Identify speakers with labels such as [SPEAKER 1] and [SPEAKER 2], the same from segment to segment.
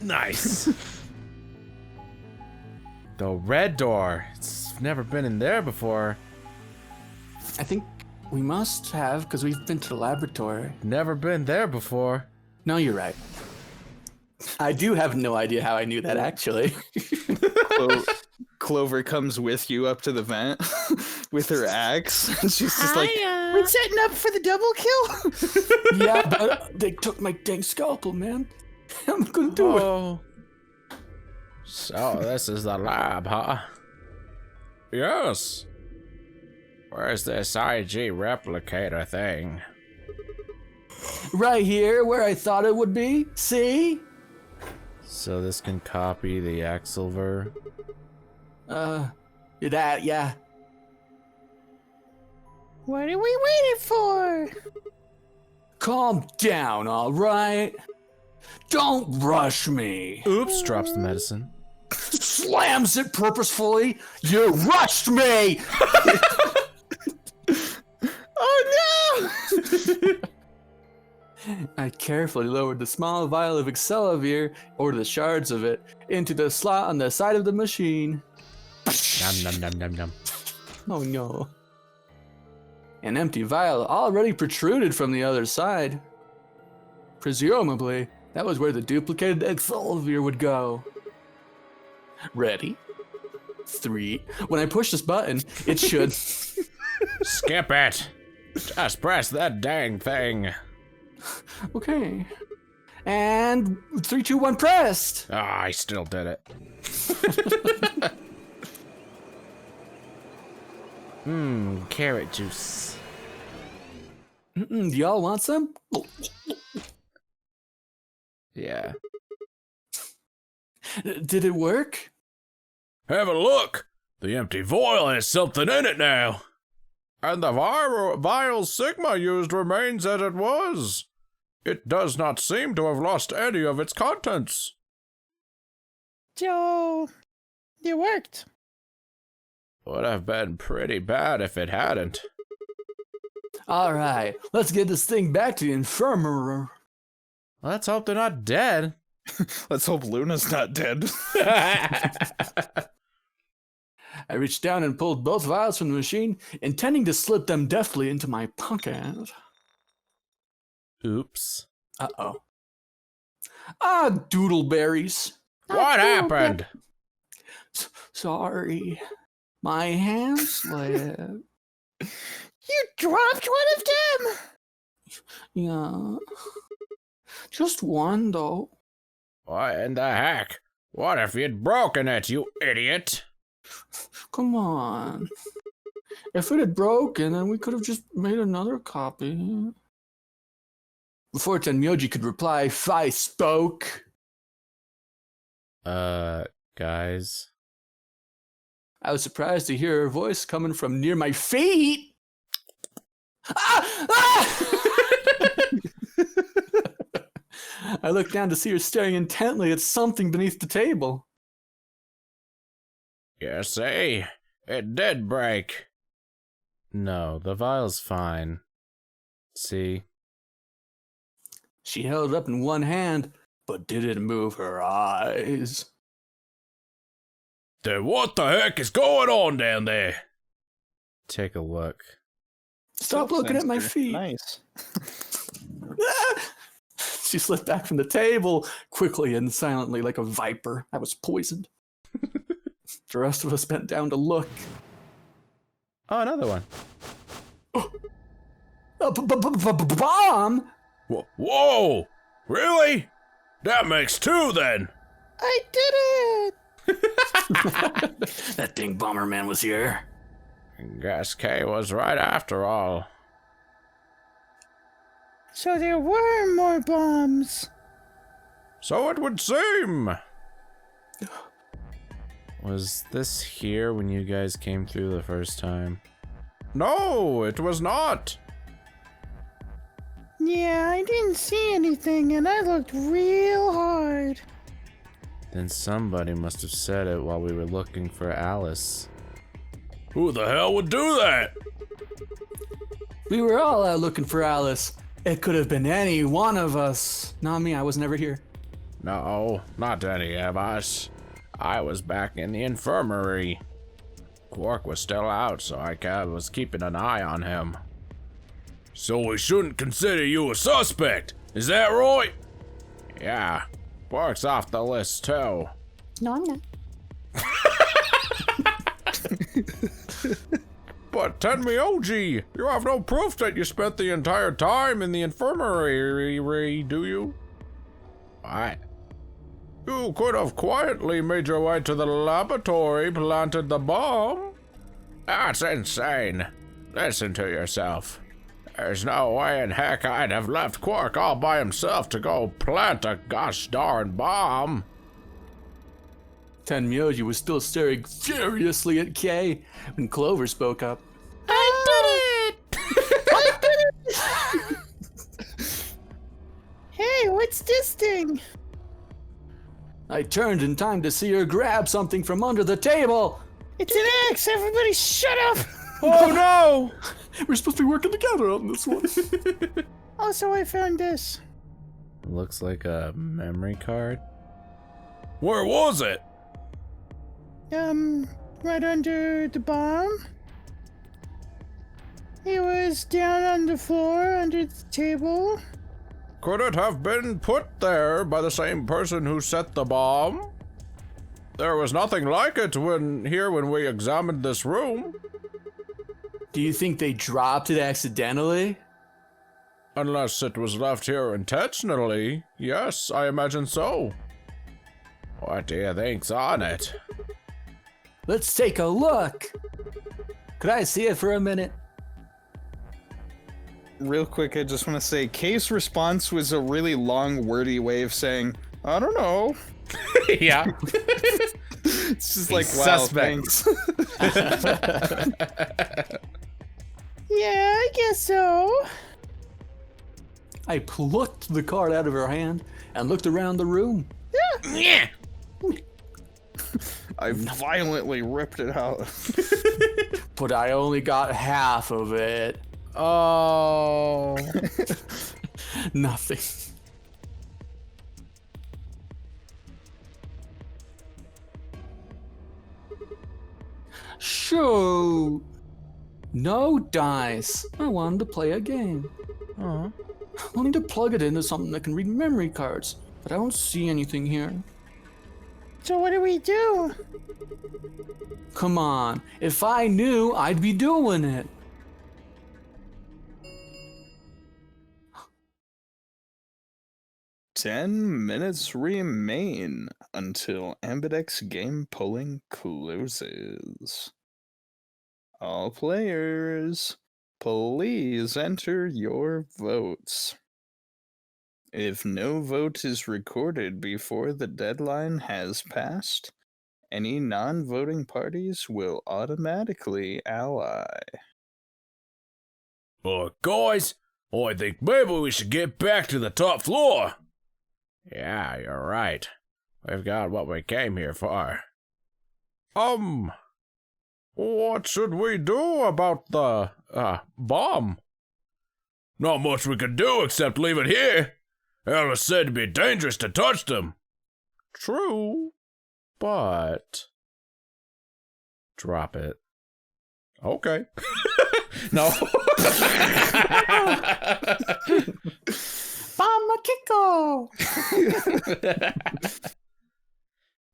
[SPEAKER 1] Nice. The red door. It's never been in there before.
[SPEAKER 2] I think we must have, because we've been to the laboratory.
[SPEAKER 1] Never been there before.
[SPEAKER 2] No, you're right. I do have no idea how I knew that, actually.
[SPEAKER 3] Clover comes with you up to the vent with her axe. And she's just like,
[SPEAKER 4] We're setting up for the double kill.
[SPEAKER 2] Yeah, but they took my dang scalpel, man. I'm gonna do it.
[SPEAKER 1] Oh. So this is the lab, huh? Yes. Where's this IG replicator thing?
[SPEAKER 2] Right here, where I thought it would be. See?
[SPEAKER 1] So this can copy the Axelver.
[SPEAKER 2] That, yeah.
[SPEAKER 4] What are we waiting for?
[SPEAKER 2] Calm down, all right? Don't rush me.
[SPEAKER 1] Oops, drops the medicine.
[SPEAKER 2] Slams it purposefully. You rushed me!
[SPEAKER 3] oh no!
[SPEAKER 2] I carefully lowered the small vial of Excelavir, or the shards of it, into the slot on the side of the machine.
[SPEAKER 1] Nom nom nom nom nom.
[SPEAKER 2] Oh no. An empty vial already protruded from the other side. Presumably, that was where the duplicated Excelavir would go. Ready? 3. When I push this button, it should...
[SPEAKER 1] Skip it. Just press that dang thing.
[SPEAKER 2] Okay. And 3, 2, 1, pressed!
[SPEAKER 1] Ah, I still did it. Carrot juice.
[SPEAKER 2] Do y'all want some?
[SPEAKER 1] Yeah.
[SPEAKER 2] Did it work?
[SPEAKER 1] Have a look. The empty vial has something in it now. And the vial Sigma used remains as it was. It does not seem to have lost any of its contents.
[SPEAKER 4] So, it worked.
[SPEAKER 1] Would have been pretty bad if it hadn't.
[SPEAKER 2] All right, let's get this thing back to the infirmary.
[SPEAKER 1] Let's hope they're not dead.
[SPEAKER 3] Let's hope Luna's not dead.
[SPEAKER 2] I reached down and pulled both vials from the machine, intending to slip them deftly into my pocket.
[SPEAKER 1] Oops.
[SPEAKER 2] Uh-oh. Ah, doodleberries.
[SPEAKER 1] What happened?
[SPEAKER 2] Sorry. My hand slipped.
[SPEAKER 4] You dropped one of them?
[SPEAKER 2] Yeah. Just one, though.
[SPEAKER 1] What in the heck? What if you'd broken it, you idiot?
[SPEAKER 2] Come on. If it had broken, then we could have just made another copy. Before Tenmyoji could reply, Fi spoke.
[SPEAKER 1] Guys.
[SPEAKER 2] I was surprised to hear her voice coming from near my feet. Ah! Ah! I looked down to see her staring intently at something beneath the table.
[SPEAKER 1] You see? It did break. No, the vial's fine. See?
[SPEAKER 2] She held it up in one hand, but didn't move her eyes.
[SPEAKER 1] Then what the heck is going on down there? Take a look.
[SPEAKER 2] Stop looking at my feet.
[SPEAKER 3] Nice.
[SPEAKER 2] She slipped back from the table quickly and silently like a viper. I was poisoned. The rest of us bent down to look.
[SPEAKER 1] Oh, another one.
[SPEAKER 2] Bomb?
[SPEAKER 1] Whoa! Really? That makes 2 then.
[SPEAKER 4] I did it!
[SPEAKER 2] That dang bomber man was here.
[SPEAKER 1] Guess Kay was right after all.
[SPEAKER 4] So there were more bombs.
[SPEAKER 1] So it would seem. Was this here when you guys came through the first time? No, it was not.
[SPEAKER 4] Yeah, I didn't see anything and I looked real hard.
[SPEAKER 1] Then somebody must have said it while we were looking for Alice. Who the hell would do that?
[SPEAKER 2] We were all out looking for Alice. It could have been any one of us. Not me, I was never here.
[SPEAKER 1] No, not any of us. I was back in the infirmary. Quark was still out, so I was keeping an eye on him. So we shouldn't consider you a suspect, is that right? Yeah, Quark's off the list too.
[SPEAKER 4] No, I'm not.
[SPEAKER 1] But Tenmyoji, you have no proof that you spent the entire time in the infirmary, do you? What? You could have quietly made your way to the laboratory, planted the bomb. That's insane. Listen to yourself. There's no way in heck I'd have left Quark all by himself to go plant a gosh darn bomb.
[SPEAKER 2] Tenmyoji was still staring furiously at Kay when Clover spoke up.
[SPEAKER 4] I did it! Hey, what's this thing?
[SPEAKER 2] I turned in time to see her grab something from under the table.
[SPEAKER 4] It's an axe! Everybody shut up!
[SPEAKER 1] Oh no!
[SPEAKER 2] We're supposed to be working together on this one.
[SPEAKER 4] Also, I found this.
[SPEAKER 1] Looks like a memory card. Where was it?
[SPEAKER 4] Right under the bomb. It was down on the floor, under the table.
[SPEAKER 1] Could it have been put there by the same person who set the bomb? There was nothing like it when we examined this room.
[SPEAKER 2] Do you think they dropped it accidentally?
[SPEAKER 1] Unless it was left here intentionally. Yes, I imagine so. What do you think's on it?
[SPEAKER 2] Let's take a look. Could I see it for a minute?
[SPEAKER 3] Real quick, I just want to say, Kay's response was a really long, wordy way of saying, I don't know.
[SPEAKER 1] Yeah.
[SPEAKER 3] It's just like, wow,
[SPEAKER 1] suspect.
[SPEAKER 3] thanks.
[SPEAKER 4] Yeah, I guess so.
[SPEAKER 2] I plucked the card out of her hand and looked around the room.
[SPEAKER 1] Yeah.
[SPEAKER 3] I violently ripped it out.
[SPEAKER 2] But I only got half of it.
[SPEAKER 1] Oh.
[SPEAKER 2] Nothing. Shoot! No dice. I wanted to play a game.
[SPEAKER 1] Oh.
[SPEAKER 2] I need to plug it into something that can read memory cards, but I don't see anything here.
[SPEAKER 4] So what do we do?
[SPEAKER 2] Come on, if I knew, I'd be doing it.
[SPEAKER 3] Ten minutes remain until Ambidex game polling closes. All players, please enter your votes. If no vote is recorded before the deadline has passed, any non-voting parties will automatically ally.
[SPEAKER 1] Guys, I think maybe we should get back to the top floor. Yeah, you're right. We've got what we came here for. What should we do about the, bomb? Not much we can do except leave it here. Alice said it'd be dangerous to touch them. True, but... Drop it. Okay. No.
[SPEAKER 2] Bomba Kiko!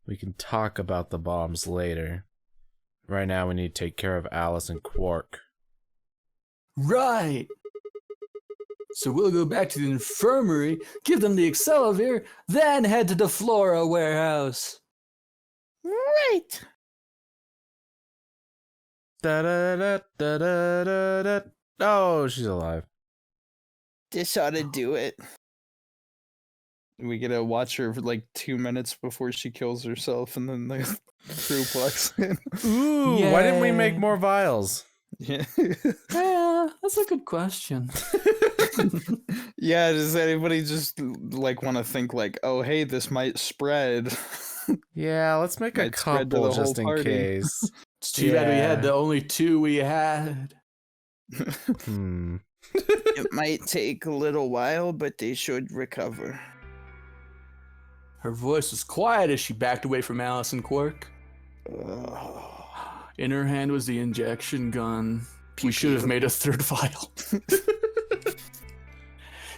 [SPEAKER 1] We can talk about the bombs later. Right now we need to take care of Alice and Quark.
[SPEAKER 2] Right! So we'll go back to the infirmary, give them the Accelavir, then head to the Flora warehouse.
[SPEAKER 4] Right.
[SPEAKER 1] Da-da-da-da-da-da-da. Oh, she's alive.
[SPEAKER 3] This ought to do it. We get to watch her for like 2 minutes before she kills herself, and then the crew plugs in.
[SPEAKER 1] Ooh, why didn't we make
[SPEAKER 2] Yay.
[SPEAKER 1] more vials?
[SPEAKER 3] Yeah.
[SPEAKER 2] Yeah, that's a good question.
[SPEAKER 3] Yeah, does anybody just like want to think like, oh, hey, this might spread?
[SPEAKER 1] Yeah, let's make a
[SPEAKER 3] Might spread to
[SPEAKER 1] couple
[SPEAKER 3] the whole
[SPEAKER 1] just in
[SPEAKER 3] party.
[SPEAKER 1] case.
[SPEAKER 2] It's too bad we had
[SPEAKER 1] Yeah.
[SPEAKER 2] the only two we had.
[SPEAKER 3] It might take a little while, but they should recover.
[SPEAKER 2] Her voice was quiet as she backed away from Alice and Quark. In her hand was the injection gun. We should have made a third vial.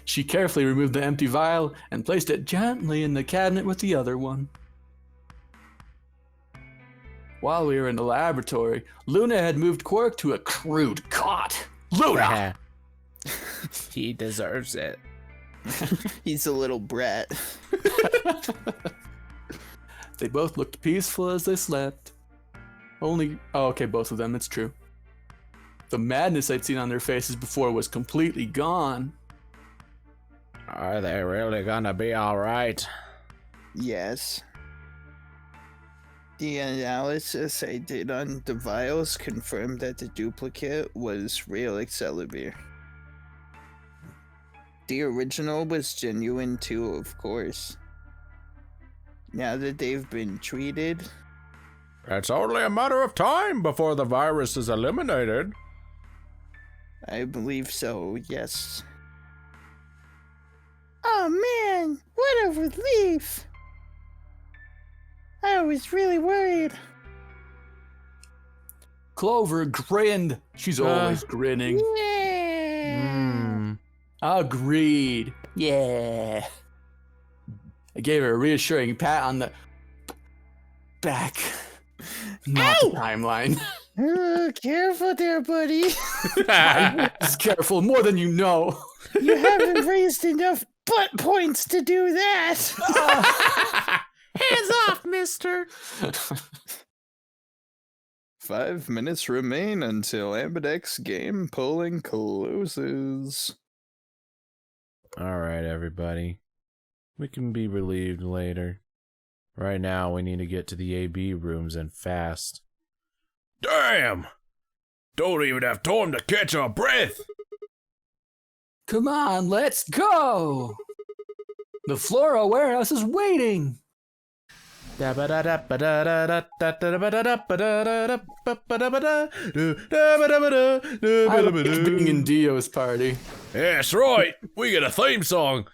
[SPEAKER 2] She carefully removed the empty vial and placed it gently in the cabinet with the other one. While we were in the laboratory, Luna had moved Quark to a crude cot. Luna!
[SPEAKER 1] He deserves it.
[SPEAKER 3] He's a little brat.
[SPEAKER 2] They both looked peaceful as they slept. Both of them, it's true. The madness I'd seen on their faces before was completely gone.
[SPEAKER 1] Are they really gonna be alright?
[SPEAKER 3] Yes. The analysis I did on the vials confirmed that the duplicate was real Excalibur. The original was genuine too, of course. Now that they've been treated...
[SPEAKER 1] It's only a matter of time before the virus is eliminated.
[SPEAKER 3] I believe so, yes.
[SPEAKER 4] Oh man, what a relief! I was really worried.
[SPEAKER 2] Clover grinned. She's always grinning.
[SPEAKER 4] Yeah.
[SPEAKER 2] Agreed. Yeah. I gave her a reassuring pat on the back. Not the timeline.
[SPEAKER 4] Careful there, buddy.
[SPEAKER 2] Just careful, more than you know.
[SPEAKER 4] You haven't raised enough butt points to do that. Hands off, mister.
[SPEAKER 3] 5 minutes remain until Ambidex game polling closes.
[SPEAKER 1] Alright, everybody. We can be relieved later. Right now, we need to get to the AB rooms and fast. Damn! Don't even have time to catch our breath!
[SPEAKER 2] Come on, let's go! The Flora warehouse is waiting! I like being in Dio's party.
[SPEAKER 1] That's right! We get a theme song!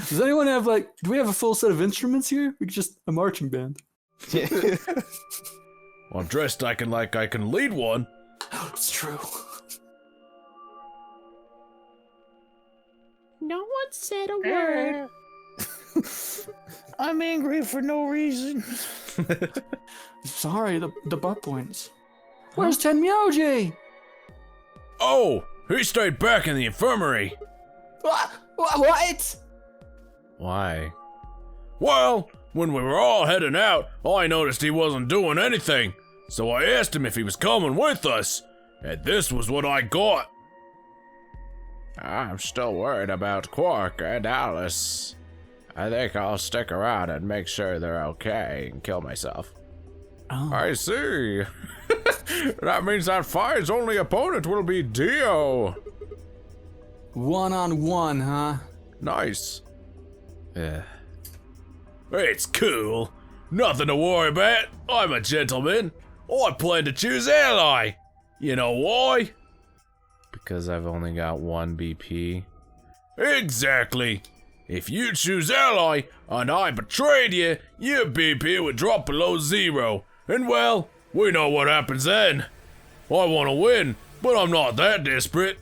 [SPEAKER 2] Does anyone have, do we have a full set of instruments here? We could just, a marching band.
[SPEAKER 1] Well, I'm dressed I can lead one.
[SPEAKER 2] It's true.
[SPEAKER 4] No one said a word. I'm angry for no reason.
[SPEAKER 2] Sorry, the butt points. Where's Tenmyoji?
[SPEAKER 1] Oh! He stayed back in the infirmary!
[SPEAKER 2] What?
[SPEAKER 1] Why? Well, when we were all heading out, I noticed he wasn't doing anything, so I asked him if he was coming with us, and this was what I got. I'm still worried about Quark and Alice. I think I'll stick around and make sure they're okay and kill myself.
[SPEAKER 2] Oh.
[SPEAKER 1] I see. That means that Fire's only opponent will be Dio.
[SPEAKER 2] 1-on-1, huh?
[SPEAKER 1] Nice. It's cool. Nothing to worry about. I'm a gentleman. I plan to choose ally. You know why? Because I've only got one BP. Exactly. If you choose ally and I betrayed you, your BP would drop below 0. And well, we know what happens then. I want to win, but I'm not that desperate.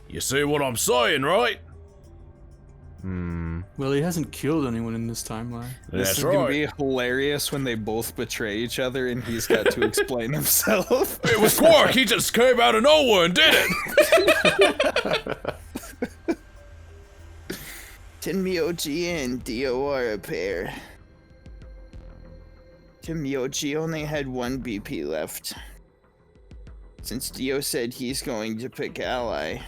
[SPEAKER 1] You see what I'm saying, right?
[SPEAKER 2] Well, he hasn't killed anyone in this timeline.
[SPEAKER 3] This
[SPEAKER 1] That's
[SPEAKER 3] is
[SPEAKER 1] right.
[SPEAKER 3] gonna be hilarious when they both betray each other and he's got to explain himself.
[SPEAKER 1] It was Quark, he just came out of nowhere and did it!
[SPEAKER 3] Tenmyoji and Dio are a pair. Tenmyoji only had 1 BP left. Since Dio said he's going to pick ally,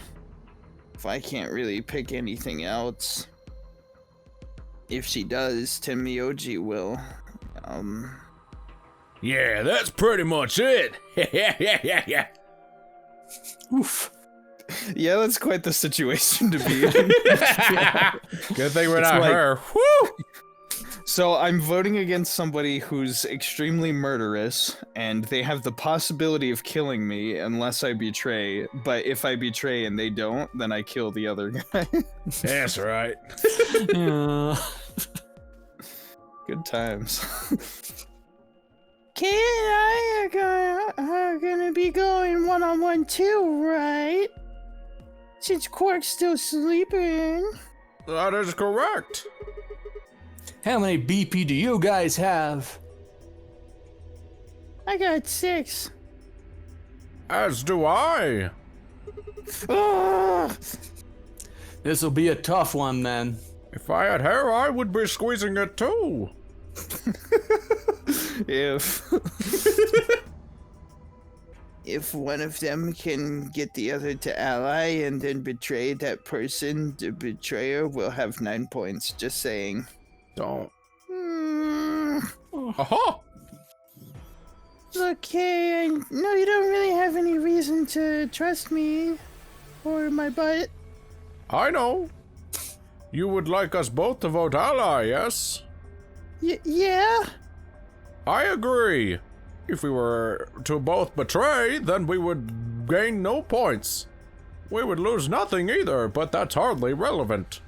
[SPEAKER 3] if I can't really pick anything else, if she does, Tenmyoji will.
[SPEAKER 1] Yeah, that's pretty much it. Yeah.
[SPEAKER 2] Oof.
[SPEAKER 3] Yeah, that's quite the situation to be in.
[SPEAKER 1] Good thing we're
[SPEAKER 3] It's
[SPEAKER 1] not
[SPEAKER 3] like-
[SPEAKER 1] her. Woo!
[SPEAKER 3] So I'm voting against somebody who's extremely murderous, and they have the possibility of killing me unless I betray. But if I betray and they don't, then I kill the other guy.
[SPEAKER 1] That's right.
[SPEAKER 2] Yeah.
[SPEAKER 3] Good times.
[SPEAKER 4] Kay and I are gonna be going one-on-one too, right? Since Quark's still sleeping.
[SPEAKER 1] That is correct.
[SPEAKER 2] How many BP do you guys have?
[SPEAKER 4] I got 6.
[SPEAKER 1] As do I.
[SPEAKER 4] Ugh.
[SPEAKER 2] This'll be a tough one then.
[SPEAKER 1] If I had hair, I would be squeezing it too.
[SPEAKER 3] If one of them can get the other to ally and then betray that person, the betrayer will have 9 points. Just saying.
[SPEAKER 1] Don't.
[SPEAKER 4] Mm.
[SPEAKER 1] Aha!
[SPEAKER 4] Okay, I know you don't really have any reason to trust me or my butt.
[SPEAKER 1] I know. You would like us both to vote ally, yes?
[SPEAKER 4] Yeah?
[SPEAKER 1] I agree. If we were to both betray, then we would gain no points. We would lose nothing either, but that's hardly relevant.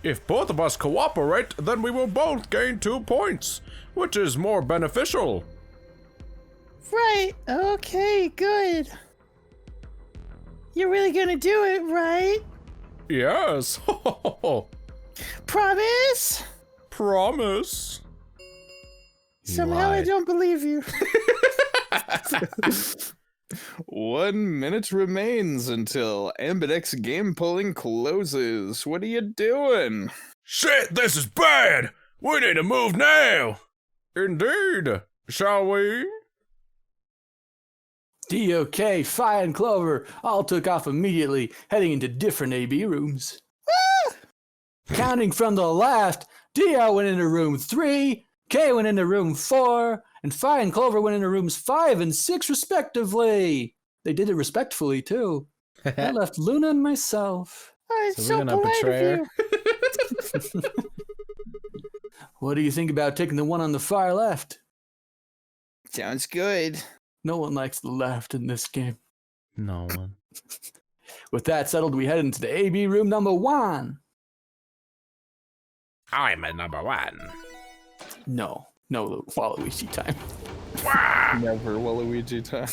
[SPEAKER 1] If both of us cooperate, then we will both gain 2 points, which is more beneficial.
[SPEAKER 4] Right, okay, good. You're really gonna do it, right?
[SPEAKER 1] Yes.
[SPEAKER 4] Promise?
[SPEAKER 1] Promise.
[SPEAKER 4] Somehow I don't believe you.
[SPEAKER 3] 1 minute remains until Ambidex game polling closes. What are you doing?
[SPEAKER 1] Shit, this is bad. We need to move now. Indeed. Shall we?
[SPEAKER 2] DOK, Fi, and Clover all took off immediately, heading into different AB rooms. Counting from the left, DL went into room 3, K went into room 4, and Fi and Clover went into rooms 5 and 6 respectively. They did it respectfully, too. I left Luna and myself.
[SPEAKER 4] Oh, it's
[SPEAKER 1] So we're
[SPEAKER 4] so
[SPEAKER 1] gonna
[SPEAKER 4] polite
[SPEAKER 1] betray
[SPEAKER 4] of
[SPEAKER 1] her?
[SPEAKER 4] you.
[SPEAKER 2] What do you think about taking the one on the far left?
[SPEAKER 3] Sounds good.
[SPEAKER 2] No one likes the left in this game.
[SPEAKER 1] No one.
[SPEAKER 2] With that settled, we head into the AB room number 1.
[SPEAKER 1] I'm at number 1.
[SPEAKER 2] No Waluigi time.
[SPEAKER 3] Never Waluigi time.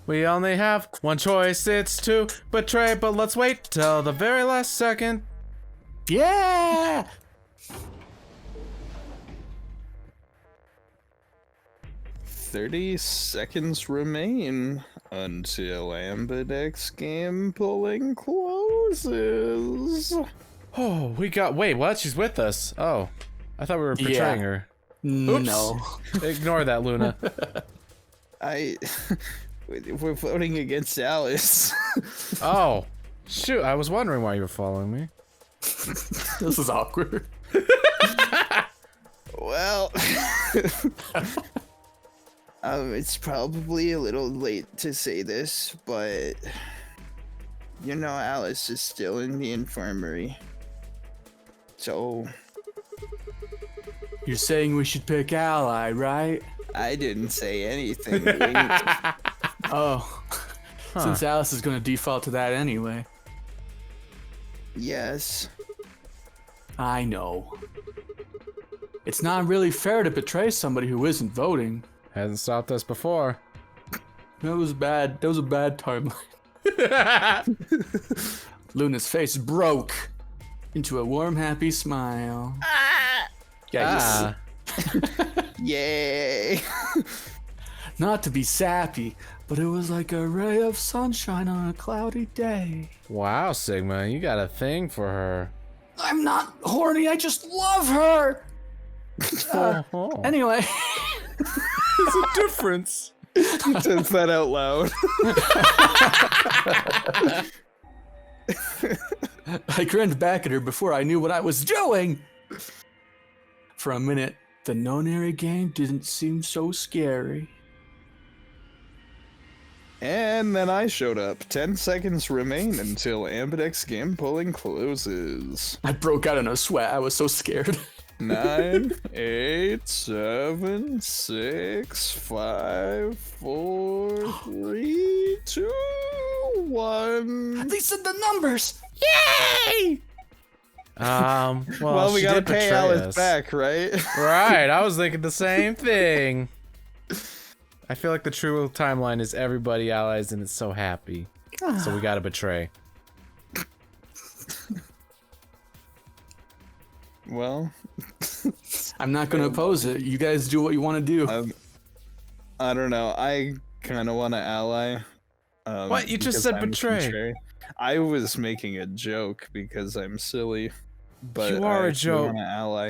[SPEAKER 1] We only have one choice, it's to betray, but let's wait till the very last second.
[SPEAKER 2] Yeah!
[SPEAKER 3] 30 seconds remain until Ambidex game polling closes.
[SPEAKER 1] Oh, wait, what? She's with us. Oh, I thought we were betraying her. Oops.
[SPEAKER 2] No.
[SPEAKER 1] Ignore that, Luna.
[SPEAKER 3] We're voting against Alice.
[SPEAKER 1] Oh, shoot, I was wondering why you were following me.
[SPEAKER 2] This is awkward.
[SPEAKER 3] Well, it's probably a little late to say this, but you know Alice is still in the infirmary. So
[SPEAKER 2] You're saying we should pick Ally, right?
[SPEAKER 3] I didn't say anything.
[SPEAKER 2] Oh. Since Alice is going to default to that anyway.
[SPEAKER 3] Yes.
[SPEAKER 2] I know. It's not really fair to betray somebody who isn't voting.
[SPEAKER 1] Hasn't stopped us before.
[SPEAKER 2] That was bad. That was a bad timeline. Luna's face broke into a warm, happy smile. Yeah,
[SPEAKER 3] Yay.
[SPEAKER 2] not to be sappy, but it was like a ray of sunshine on a cloudy day.
[SPEAKER 1] Wow, Sigma, you got a thing for her.
[SPEAKER 2] I'm not horny, I just love her! Anyway.
[SPEAKER 1] There's a difference.
[SPEAKER 3] Says that out loud.
[SPEAKER 2] I grinned back at her before I knew what I was doing! For a minute, the Nonary game didn't seem so scary.
[SPEAKER 3] And then I showed up. 10 seconds remain until Ambidex game polling closes.
[SPEAKER 2] I broke out in a sweat, I was so scared.
[SPEAKER 3] 9, 8, 7, 6, 5, 4, 3, 2, 1.
[SPEAKER 2] They said the numbers.
[SPEAKER 4] Yay!
[SPEAKER 3] Well, we
[SPEAKER 1] she
[SPEAKER 3] gotta
[SPEAKER 1] did
[SPEAKER 3] pay
[SPEAKER 1] betray
[SPEAKER 3] Alice
[SPEAKER 1] us.
[SPEAKER 3] back, right?
[SPEAKER 1] Right, I was thinking the same thing. I feel like the true timeline is everybody allies and it's so happy. So we gotta betray.
[SPEAKER 3] Well,
[SPEAKER 2] I'm not gonna oppose it. You guys do what you want to do.
[SPEAKER 3] I don't know. I kind of want to ally.
[SPEAKER 1] What? You just
[SPEAKER 3] because
[SPEAKER 1] said
[SPEAKER 3] I'm
[SPEAKER 1] betray.
[SPEAKER 3] I was making a joke because I'm silly. But
[SPEAKER 1] You are
[SPEAKER 3] I
[SPEAKER 1] a
[SPEAKER 3] actually
[SPEAKER 1] joke.
[SPEAKER 3] want to ally.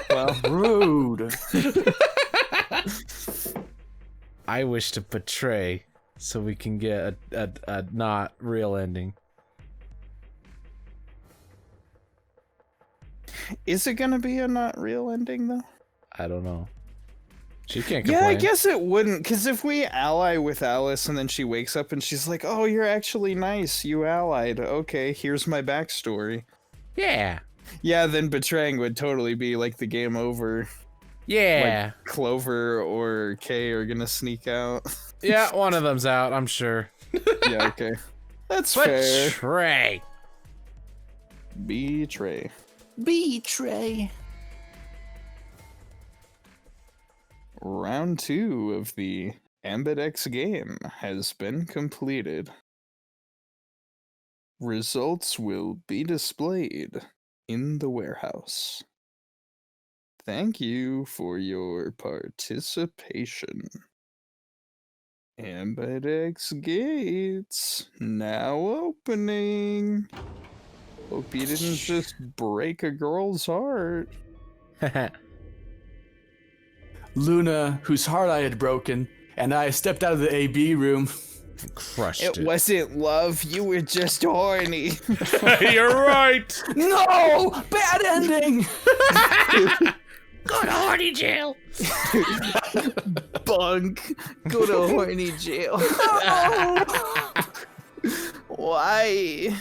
[SPEAKER 3] Well,
[SPEAKER 2] Rude.
[SPEAKER 1] I wish to betray so we can get a not real ending.
[SPEAKER 3] is it gonna be a not real ending though?
[SPEAKER 1] I don't know. She can't
[SPEAKER 3] Yeah,
[SPEAKER 1] complain.
[SPEAKER 3] I guess it wouldn't, because if we ally with Alice and then she wakes up and she's like, "Oh, you're actually nice. You allied. Okay, here's my backstory."
[SPEAKER 1] Yeah.
[SPEAKER 3] Yeah, then betraying would totally be like the game over.
[SPEAKER 1] Yeah.
[SPEAKER 3] Clover or Kay are gonna sneak out.
[SPEAKER 1] Yeah, one of them's out, I'm sure.
[SPEAKER 3] Yeah, okay. That's fair.
[SPEAKER 1] Betray.
[SPEAKER 3] Betray.
[SPEAKER 2] Betray.
[SPEAKER 3] Round 2 of the Ambidex game has been completed. Results will be displayed in the warehouse. Thank you for your participation. Ambidex gates now opening. Hope you didn't just break a girl's heart.
[SPEAKER 2] Luna, whose heart I had broken, and I stepped out of the AB room.
[SPEAKER 1] Crushed
[SPEAKER 3] It
[SPEAKER 1] it.
[SPEAKER 3] wasn't love, you were just horny.
[SPEAKER 1] You're right.
[SPEAKER 2] No! Bad ending!
[SPEAKER 4] Go to horny jail.
[SPEAKER 3] Bunk. Go to horny jail. Why?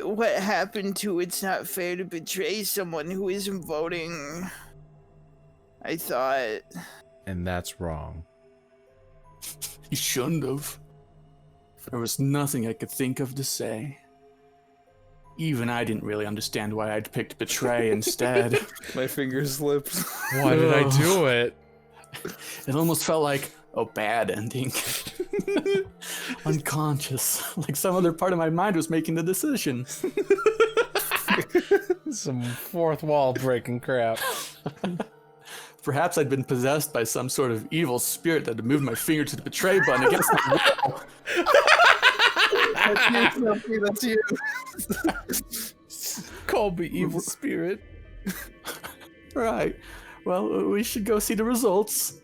[SPEAKER 3] What happened to it's not fair to betray someone who isn't voting? I thought...
[SPEAKER 1] And that's wrong.
[SPEAKER 2] You shouldn't have. There was nothing I could think of to say. Even I didn't really understand why I'd picked betray instead.
[SPEAKER 3] My fingers slipped.
[SPEAKER 1] Why did I do it?
[SPEAKER 2] It almost felt like a bad ending. Unconscious, like some other part of my mind was making the decision.
[SPEAKER 1] Some fourth wall breaking crap.
[SPEAKER 2] Perhaps I'd been possessed by some sort of evil spirit that had moved my finger to the betray button against my will.
[SPEAKER 3] That's you, Sophie, that's you.
[SPEAKER 1] Colby, evil spirit.
[SPEAKER 2] Right. Well, we should go see the results.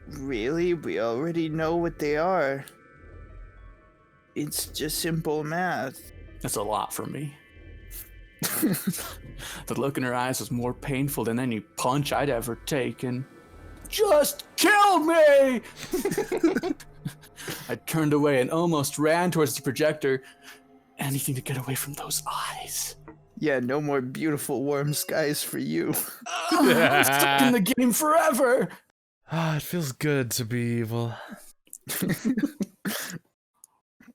[SPEAKER 3] Really? We already know what they are. It's just simple math.
[SPEAKER 2] That's a lot for me. The look in her eyes was more painful than any punch I'd ever taken. Just kill me! I turned away and almost ran towards the projector. Anything to get away from those eyes.
[SPEAKER 3] Yeah, no more beautiful warm skies for you.
[SPEAKER 2] I'm stuck in the game forever!
[SPEAKER 1] Ah, it feels good to be evil.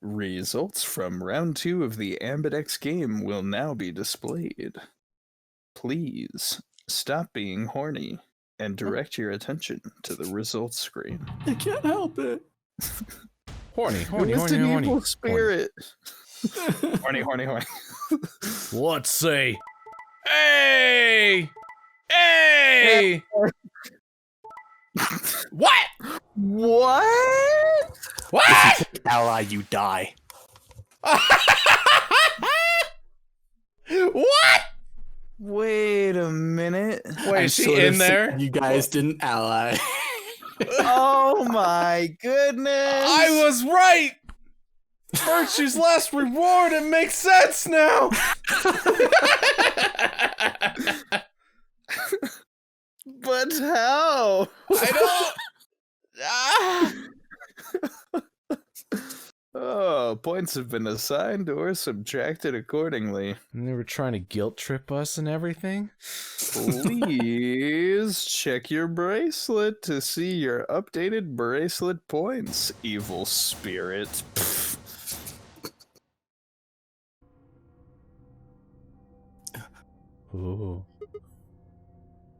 [SPEAKER 3] Results from round 2 of the Ambidex game will now be displayed. Please stop being horny and direct your attention to the results screen.
[SPEAKER 2] I can't help it.
[SPEAKER 1] Horny,
[SPEAKER 3] It
[SPEAKER 1] horny,
[SPEAKER 3] was
[SPEAKER 1] horny,
[SPEAKER 3] an
[SPEAKER 1] horny.
[SPEAKER 3] evil spirit. Horny, horny, horny.
[SPEAKER 1] Let's see. Hey! Hey! What?
[SPEAKER 3] What?
[SPEAKER 1] What?
[SPEAKER 2] Ally, you die.
[SPEAKER 1] What?
[SPEAKER 3] Wait a minute.
[SPEAKER 1] Wait,
[SPEAKER 2] I
[SPEAKER 1] is she
[SPEAKER 2] sort of
[SPEAKER 1] in there?
[SPEAKER 2] said you guys didn't ally.
[SPEAKER 3] Oh my goodness.
[SPEAKER 1] I was right! Virtue's last reward, it makes sense now!
[SPEAKER 3] But how?
[SPEAKER 1] I don't... Ah.
[SPEAKER 3] Oh, points have been assigned or subtracted accordingly.
[SPEAKER 1] And they were trying to guilt trip us and everything?
[SPEAKER 3] Please check your bracelet to see your updated bracelet points, evil spirit. Pfft.
[SPEAKER 1] Ooh.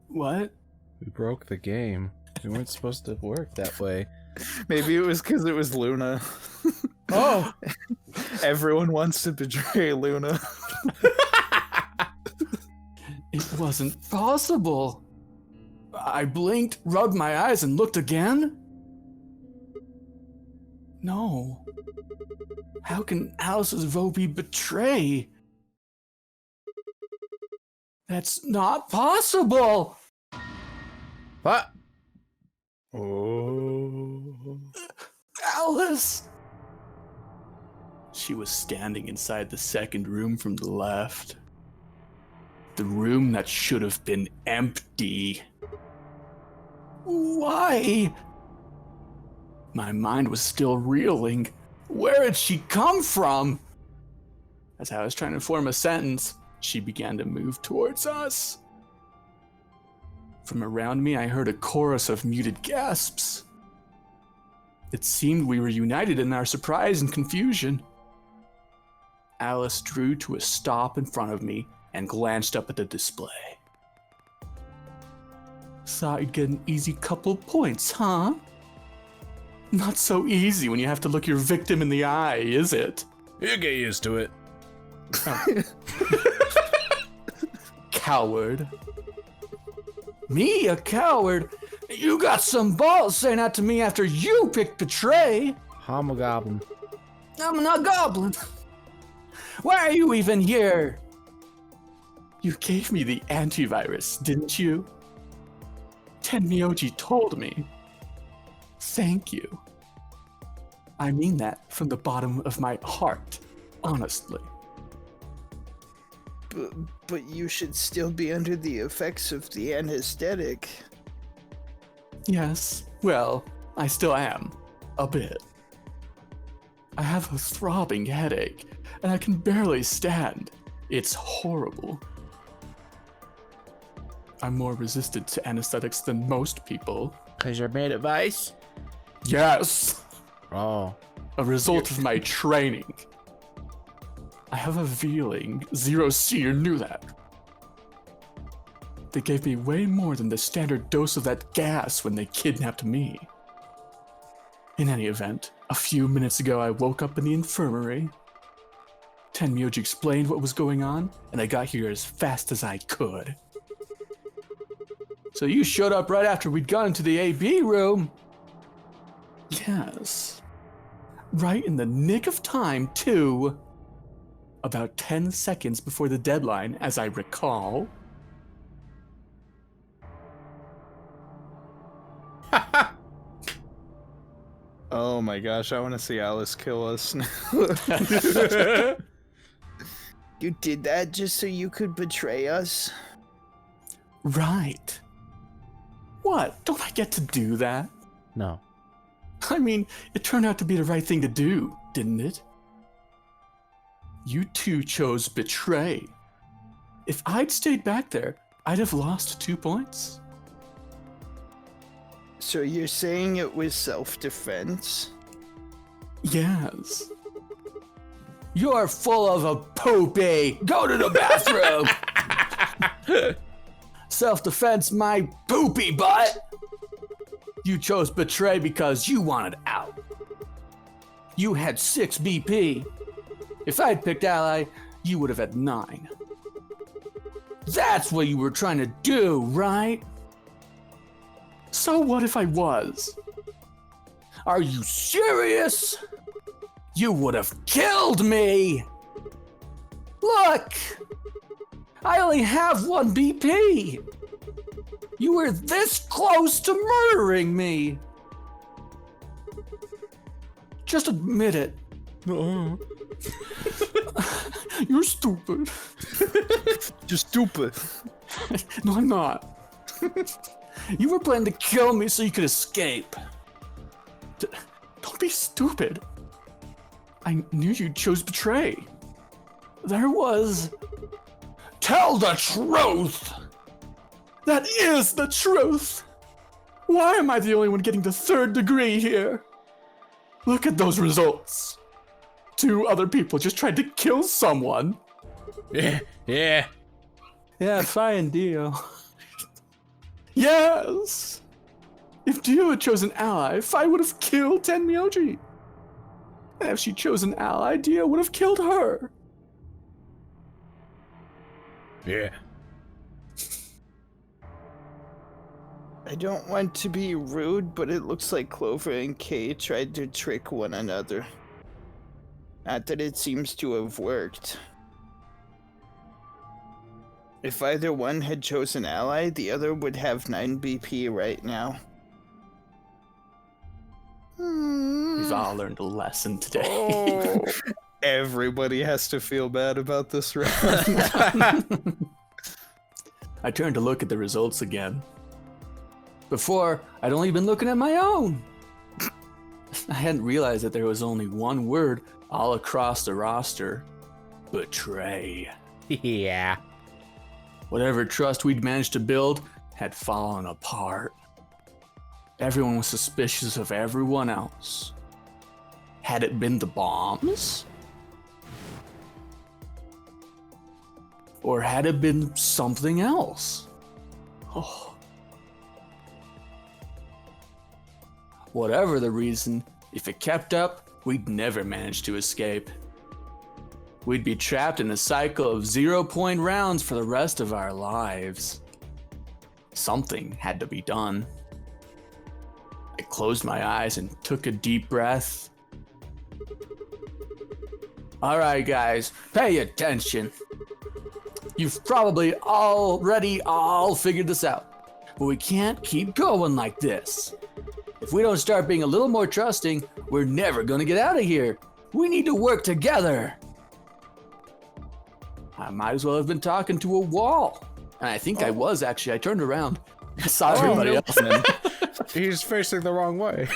[SPEAKER 2] What?
[SPEAKER 1] We broke the game. We weren't supposed to work that way.
[SPEAKER 3] Maybe it was because it was Luna.
[SPEAKER 1] Oh!
[SPEAKER 3] Everyone wants to betray Luna.
[SPEAKER 2] It wasn't possible. I blinked, rubbed my eyes, and looked again. No. How can Alice's vote be betray? That's not possible!
[SPEAKER 1] What?
[SPEAKER 3] Oh.
[SPEAKER 2] Alice! She was standing inside the second room from the left. The room that should have been empty. Why? My mind was still reeling. Where had she come from? As I was trying to form a sentence, she began to move towards us. From around me, I heard a chorus of muted gasps. It seemed we were united in our surprise and confusion. Alice drew to a stop in front of me and glanced up at the display. Thought you'd get an easy couple points, huh? Not so easy when you have to look your victim in the eye, is it?
[SPEAKER 1] You get used to it.
[SPEAKER 2] Coward. Me, a coward? You got some balls saying that to me after you picked betray.
[SPEAKER 1] I'm a goblin.
[SPEAKER 2] I'm not a goblin. Why are you even here? You gave me the antivirus, didn't you? Tenmyoji told me. Thank you. I mean that from the bottom of my heart, honestly.
[SPEAKER 3] But you should still be under the effects of the anesthetic.
[SPEAKER 2] Yes, well, I still am. A bit. I have a throbbing headache, and I can barely stand. It's horrible. I'm more resistant to anesthetics than most people.
[SPEAKER 1] 'Cause you're made of ice?
[SPEAKER 2] Yes!
[SPEAKER 1] Oh.
[SPEAKER 2] A result of my training. I have a feeling Zero Seer knew that. They gave me way more than the standard dose of that gas when they kidnapped me. In any event, a few minutes ago I woke up in the infirmary. Tenmyoji explained what was going on, and I got here as fast as I could. So you showed up right after we'd gone into the AB room? Yes. Right in the nick of time, too. About 10 seconds before the deadline, as I recall.
[SPEAKER 3] Oh my gosh, I want to see Alice kill us. You did that just so you could betray us?
[SPEAKER 2] Right. What? Don't I get to do that?
[SPEAKER 1] No.
[SPEAKER 2] I mean, it turned out to be the right thing to do, didn't it? You two chose betray. If I'd stayed back there, I'd have lost 2 points.
[SPEAKER 3] So you're saying it was self-defense?
[SPEAKER 2] Yes. You're full of a poopy. Go to the bathroom. Self-defense, my poopy butt. You chose betray because you wanted out. You had 6 BP. If I'd picked ally, you would have had 9. That's what you were trying to do, right? So what if I was? Are you serious? You would have killed me! Look! I only have 1 BP! You were this close to murdering me! Just admit it. You're stupid.
[SPEAKER 3] You're stupid.
[SPEAKER 2] No, I'm not. You were planning to kill me so you could escape. Don't be stupid. I knew you chose betray. There was... Tell the truth! That is the truth! Why am I the only one getting the 3rd degree here? Look at those results. 2 other people just tried to kill someone.
[SPEAKER 1] Yeah, yeah.
[SPEAKER 2] Yeah, fine, Dio. Yes! If Dio had chosen ally, Fi would have killed Tenmyoji. And if she chose an ally, Dio would have killed her.
[SPEAKER 1] Yeah.
[SPEAKER 3] I don't want to be rude, but it looks like Clover and Kay tried to trick one another. Not that it seems to have worked. If either one had chosen ally, the other would have 9 BP right now.
[SPEAKER 2] We've all learned a lesson today.
[SPEAKER 3] Oh, everybody has to feel bad about this round.
[SPEAKER 2] I turned to look at the results again. Before, I'd only been looking at my own. I hadn't realized that there was only one word all across the roster. Betray.
[SPEAKER 1] Yeah.
[SPEAKER 2] Whatever trust we'd managed to build had fallen apart. Everyone was suspicious of everyone else. Had it been the bombs? Or had it been something else? Oh. Whatever the reason, if it kept up, we'd never manage to escape. We'd be trapped in a cycle of 0-point rounds for the rest of our lives. Something had to be done. I closed my eyes and took a deep breath. All right, guys, pay attention. You've probably already all figured this out, but we can't keep going like this. If we don't start being a little more trusting, we're never gonna get out of here. We need to work together. I might as well have been talking to a wall. And I think I was, actually. I turned around. I saw everybody else. Man.
[SPEAKER 1] He's facing the wrong way.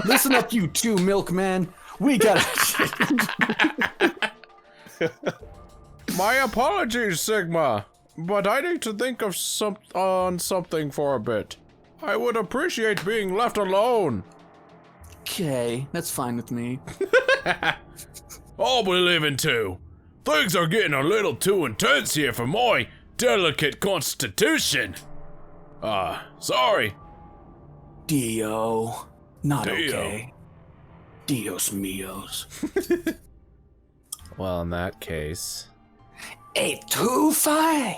[SPEAKER 2] Listen up, you 2 milkman. We gotta...
[SPEAKER 1] My apologies, Sigma, but I need to think of something for a bit. I would appreciate being left alone.
[SPEAKER 2] Okay, that's fine with me.
[SPEAKER 1] I'll be leaving too. Things are getting a little too intense here for my delicate constitution. Sorry.
[SPEAKER 2] Dio. Not
[SPEAKER 1] Dio.
[SPEAKER 2] okay. Dios míos.
[SPEAKER 1] Well, in that case...
[SPEAKER 2] 825.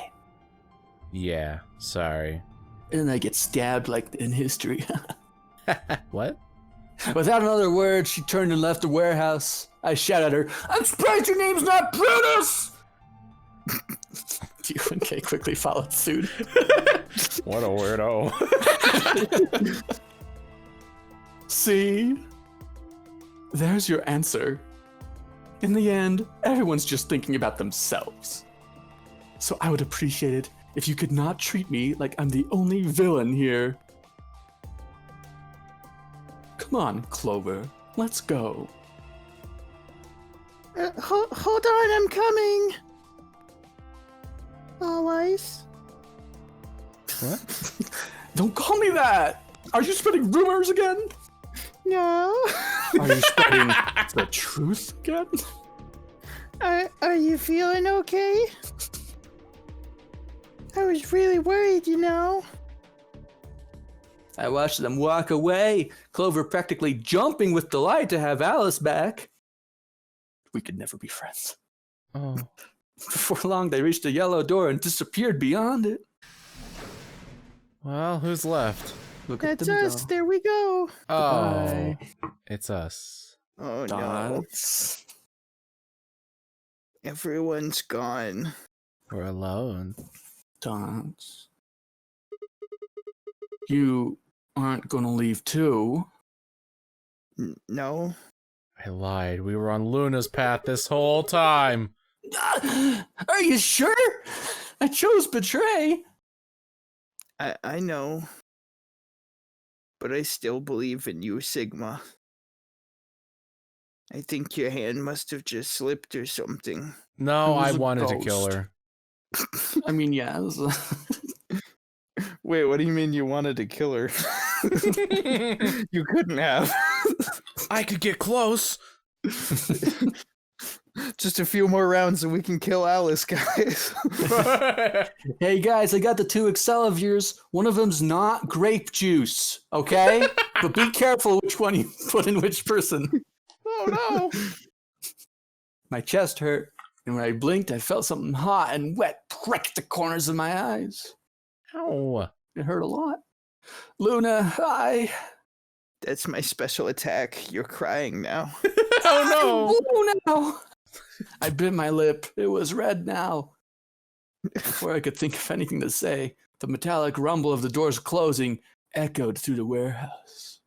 [SPEAKER 1] Yeah, sorry.
[SPEAKER 2] And then I get stabbed like in history.
[SPEAKER 1] What?
[SPEAKER 2] Without another word, she turned and left the warehouse. I shout at her, I'm surprised your name's not Brutus! Dio and Kay quickly followed suit.
[SPEAKER 1] What a weirdo.
[SPEAKER 2] See? There's your answer. In the end, everyone's just thinking about themselves. So I would appreciate it if you could not treat me like I'm the only villain here. Come on, Clover. Let's go.
[SPEAKER 3] Hold on, I'm coming. Always.
[SPEAKER 1] What?
[SPEAKER 2] Don't call me that! Are you spreading rumors again?
[SPEAKER 3] No.
[SPEAKER 2] Are you spreading the truth again?
[SPEAKER 3] Are you feeling okay? I was really worried, you know.
[SPEAKER 2] I watched them walk away, Clover practically jumping with delight to have Alice back. We could never be friends.
[SPEAKER 1] Oh.
[SPEAKER 2] Before long, they reached a yellow door and disappeared beyond it.
[SPEAKER 1] Well, who's left?
[SPEAKER 2] Look at
[SPEAKER 3] That's
[SPEAKER 2] them
[SPEAKER 3] us.
[SPEAKER 2] go.
[SPEAKER 3] There we go.
[SPEAKER 1] Oh,
[SPEAKER 2] Goodbye.
[SPEAKER 1] it's us.
[SPEAKER 3] Oh no.
[SPEAKER 2] Dots.
[SPEAKER 3] Everyone's gone.
[SPEAKER 1] We're alone.
[SPEAKER 2] Dots. You aren't gonna leave too.
[SPEAKER 3] No.
[SPEAKER 1] I lied. We were on Luna's path this whole time.
[SPEAKER 2] Are you sure? I chose betray.
[SPEAKER 3] I know. But I still believe in you, Sigma. I think your hand must have just slipped or something.
[SPEAKER 1] No,
[SPEAKER 2] It was
[SPEAKER 1] I
[SPEAKER 2] a
[SPEAKER 1] wanted to kill
[SPEAKER 2] ghost.
[SPEAKER 1] her.
[SPEAKER 2] I mean, yeah. It was,
[SPEAKER 3] Wait, what do you mean you wanted to kill her? You couldn't have.
[SPEAKER 1] I could get close.
[SPEAKER 3] Just a few more rounds and we can kill Alice, guys.
[SPEAKER 2] hey guys, I got the 2 Excalivirs. One of them's not grape juice, okay? But be careful which one you put in which person.
[SPEAKER 3] Oh no.
[SPEAKER 2] My chest hurt, and when I blinked, I felt something hot and wet prick the corners of my eyes.
[SPEAKER 1] Ow.
[SPEAKER 2] It hurt a lot. Luna,
[SPEAKER 3] That's my special attack. You're crying now.
[SPEAKER 1] Oh
[SPEAKER 2] Luna! I bit my lip. It was red now. Before I could think of anything to say, the metallic rumble of the doors closing echoed through the warehouse.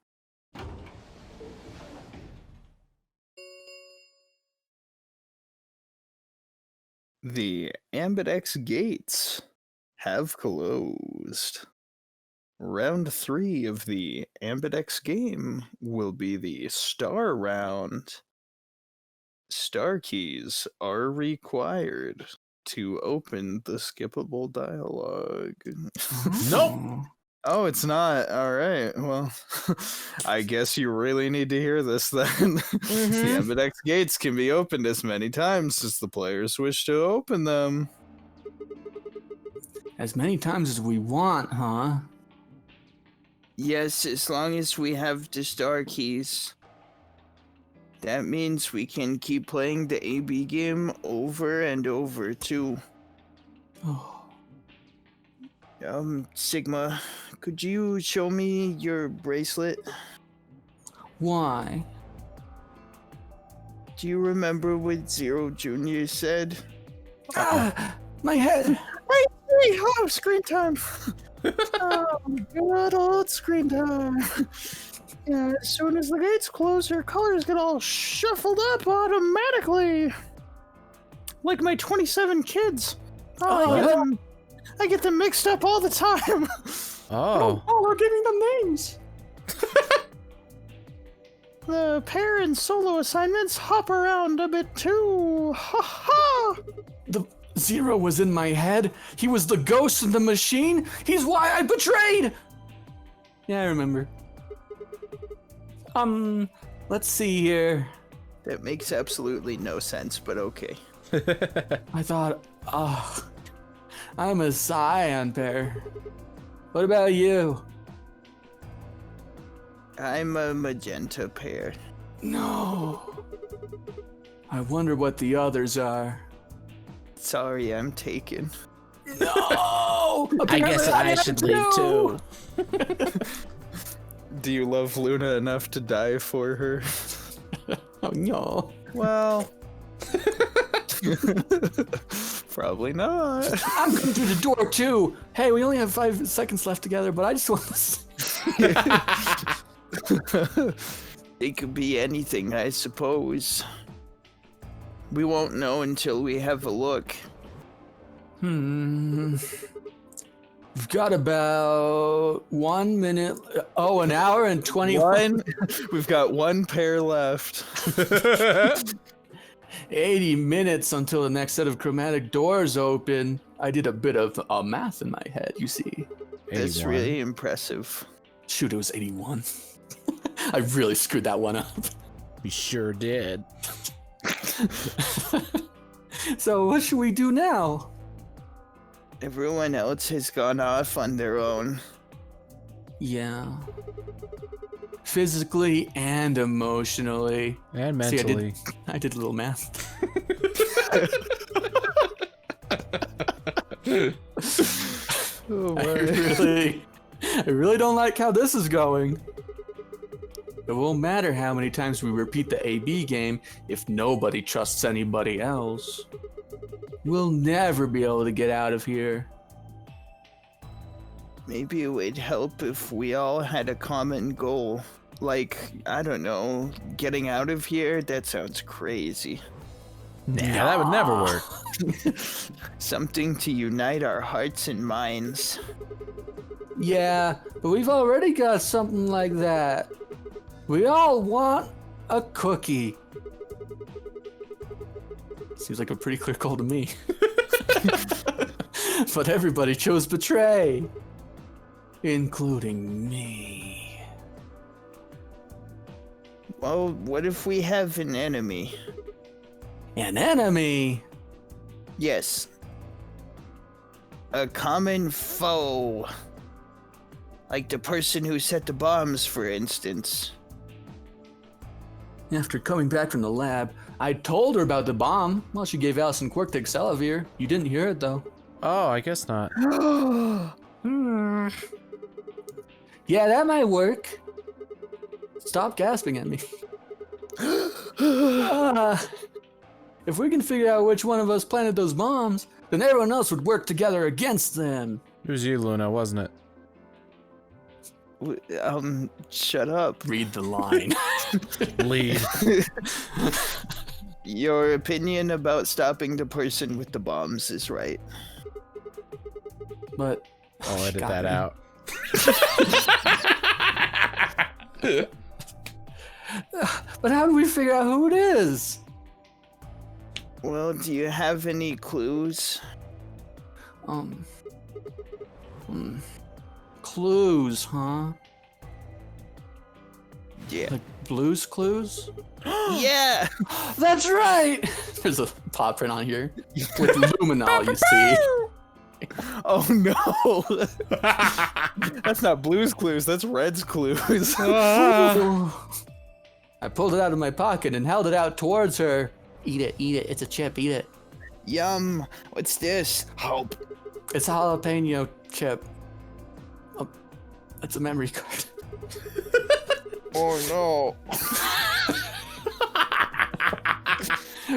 [SPEAKER 3] The Ambidex gates have closed. Round 3 of the Ambidex game will be the star round. Star keys are required to open the skippable dialogue.
[SPEAKER 1] Nope.
[SPEAKER 3] Oh, it's not. All right. Well, I guess you really need to hear this then. The Ambidex gates can be opened as many times as the players wish to open them.
[SPEAKER 2] As many times as we want, huh?
[SPEAKER 3] Yes, as long as we have the star keys. That means we can keep playing the AB game over and over too.
[SPEAKER 2] Oh.
[SPEAKER 3] Sigma, could you show me your bracelet?
[SPEAKER 2] Why?
[SPEAKER 3] Do you remember what Zero Jr. said?
[SPEAKER 2] Ah, my head!
[SPEAKER 3] Hey, oh, screen time! Oh, good old screen time. Yeah, as soon as the gates close, your colors get all shuffled up automatically. Like my 27 kids. I get them mixed up all the time.
[SPEAKER 1] Oh.
[SPEAKER 2] Oh, we're giving them names!
[SPEAKER 3] The pair and solo assignments hop around a bit too. Ha ha!
[SPEAKER 2] The Zero was in my head. He was the ghost in the machine. He's why I betrayed! Yeah, I remember. Let's see here.
[SPEAKER 3] That makes absolutely no sense, but okay.
[SPEAKER 2] I thought, I'm a Scion pair. What about you?
[SPEAKER 3] I'm a magenta pair.
[SPEAKER 2] No. I wonder what the others are.
[SPEAKER 3] Sorry, I'm taken.
[SPEAKER 2] No!
[SPEAKER 4] I guess I should leave too.
[SPEAKER 3] Do you love Luna enough to die for her?
[SPEAKER 2] Oh no.
[SPEAKER 3] Well, probably not.
[SPEAKER 2] I'm going through the door too. Hey, we only have 5 seconds left together, but I just want to.
[SPEAKER 3] It could be anything, I suppose. We won't know until we have a look.
[SPEAKER 2] We've got about 1 minute. Oh, an hour and 21.
[SPEAKER 3] We've got 1 pair left.
[SPEAKER 2] 80 minutes until the next set of chromatic doors open. I did a bit of math in my head, you see.
[SPEAKER 3] That's
[SPEAKER 1] 81.
[SPEAKER 3] really impressive.
[SPEAKER 2] Shoot, it was 81. I really screwed that one up.
[SPEAKER 1] We sure did.
[SPEAKER 2] So what should we do now?
[SPEAKER 3] Everyone else has gone off on their own.
[SPEAKER 2] Yeah. Physically and emotionally.
[SPEAKER 1] And
[SPEAKER 2] See,
[SPEAKER 1] mentally.
[SPEAKER 2] I did a little math.
[SPEAKER 3] Oh,
[SPEAKER 2] I really don't like how this is going. It won't matter how many times we repeat the AB game if nobody trusts anybody else. We'll never be able to get out of here.
[SPEAKER 3] Maybe it would help if we all had a common goal. Like, I don't know, getting out of here? That sounds crazy.
[SPEAKER 1] Nah, that would never work.
[SPEAKER 3] Something to unite our hearts and minds.
[SPEAKER 2] Yeah, but we've already got something like that. We all want a cookie. Seems like a pretty clear call to me. But everybody chose betray, including me.
[SPEAKER 3] Well, what if we have an enemy?
[SPEAKER 2] An enemy?
[SPEAKER 3] Yes. A common foe. Like the person who set the bombs, for instance.
[SPEAKER 2] After coming back from the lab, I told her about the bomb. Well, she gave Allison Quirk the Excelavir. You didn't hear it, though.
[SPEAKER 1] Oh, I guess not.
[SPEAKER 2] Yeah, that might work. Stop gasping at me. If we can figure out which one of us planted those bombs, then everyone else would work together against them.
[SPEAKER 1] It was you, Luna, wasn't it?
[SPEAKER 3] Shut up.
[SPEAKER 2] Read the line.
[SPEAKER 1] Lead.
[SPEAKER 3] Your opinion about stopping the person with the bombs is right.
[SPEAKER 2] But
[SPEAKER 1] I'll edit
[SPEAKER 2] got
[SPEAKER 1] that
[SPEAKER 2] me.
[SPEAKER 1] out.
[SPEAKER 2] But how do we figure out who it is?
[SPEAKER 3] Well, do you have any clues?
[SPEAKER 2] Clues, huh?
[SPEAKER 3] Yeah.
[SPEAKER 2] Like Blue's Clues?
[SPEAKER 3] Yeah!
[SPEAKER 2] That's right! There's a paw print on here. With Luminol, you see.
[SPEAKER 3] Oh no! That's not Blue's Clues, that's Red's Clues.
[SPEAKER 2] I pulled it out of my pocket and held it out towards her. Eat it, it's a chip, eat it.
[SPEAKER 3] Yum! What's this? Hope.
[SPEAKER 2] It's a jalapeno chip. It's a memory card.
[SPEAKER 3] Oh no.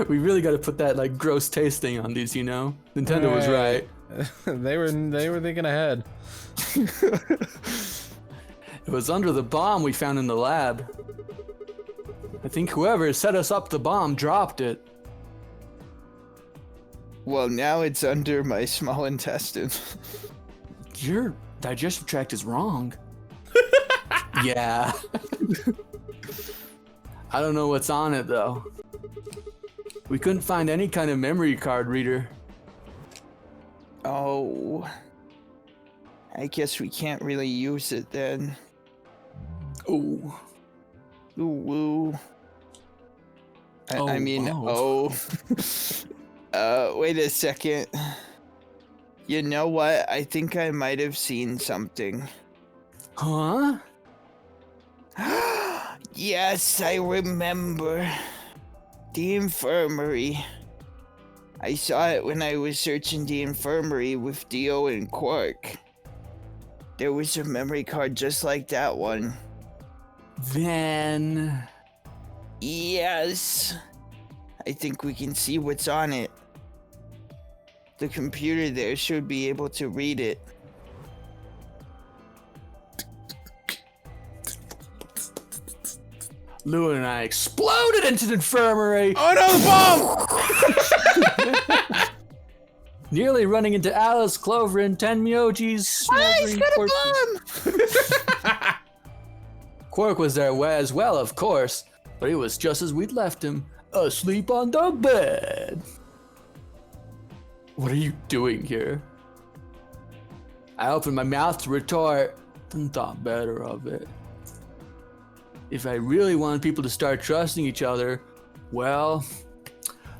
[SPEAKER 2] We really got to put that like gross tasting on these, you know? Nintendo was right.
[SPEAKER 1] They were thinking ahead.
[SPEAKER 2] It was under the bomb we found in the lab. I think whoever set us up the bomb dropped it.
[SPEAKER 3] Well, now it's under my small intestine.
[SPEAKER 2] Your digestive tract is wrong. Yeah. I don't know what's on it though. We couldn't find any kind of memory card reader.
[SPEAKER 3] Oh. I guess we can't really use it then.
[SPEAKER 2] Ooh.
[SPEAKER 3] Ooh, woo. I mean,
[SPEAKER 2] oh.
[SPEAKER 3] Wait a second. You know what? I think I might have seen something.
[SPEAKER 2] Huh?
[SPEAKER 3] Yes, I remember. The infirmary. I saw it when I was searching the infirmary with Dio and Quark. There was a memory card just like that one.
[SPEAKER 2] Then...
[SPEAKER 3] Yes. I think we can see what's on it. The computer there should be able to read it.
[SPEAKER 2] Lou and I exploded into the infirmary,
[SPEAKER 1] Oh no, the bomb!
[SPEAKER 2] nearly running into Alice, Clover, and Tenmyoji's smoldering corpses. Quark was there as well, of course, but he was just as we'd left him, asleep on the bed. What are you doing here? I opened my mouth to retort, then thought better of it. If I really wanted people to start trusting each other, well,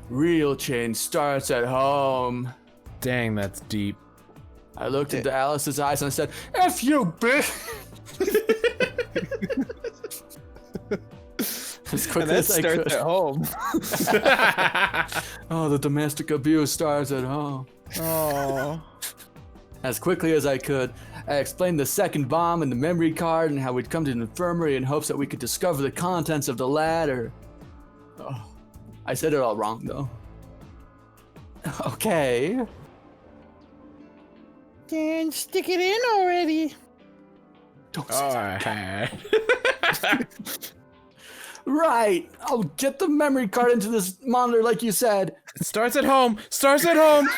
[SPEAKER 2] real change starts at home.
[SPEAKER 1] Dang, that's deep.
[SPEAKER 2] I looked into Alice's eyes and I said, F you, bitch! As quickly as I could.
[SPEAKER 3] at home.
[SPEAKER 2] Oh, the domestic abuse starts at home.
[SPEAKER 3] Oh.
[SPEAKER 2] As quickly as I could, I explained the second bomb and the memory card and how we'd come to the infirmary in hopes that we could discover the contents of the ladder. Oh, I said it all wrong, though. Okay.
[SPEAKER 4] Then stick it in already.
[SPEAKER 2] Don't say that.
[SPEAKER 1] Alright.
[SPEAKER 2] Right. I'll get the memory card into this monitor like you said.
[SPEAKER 1] It starts at home. Starts at home.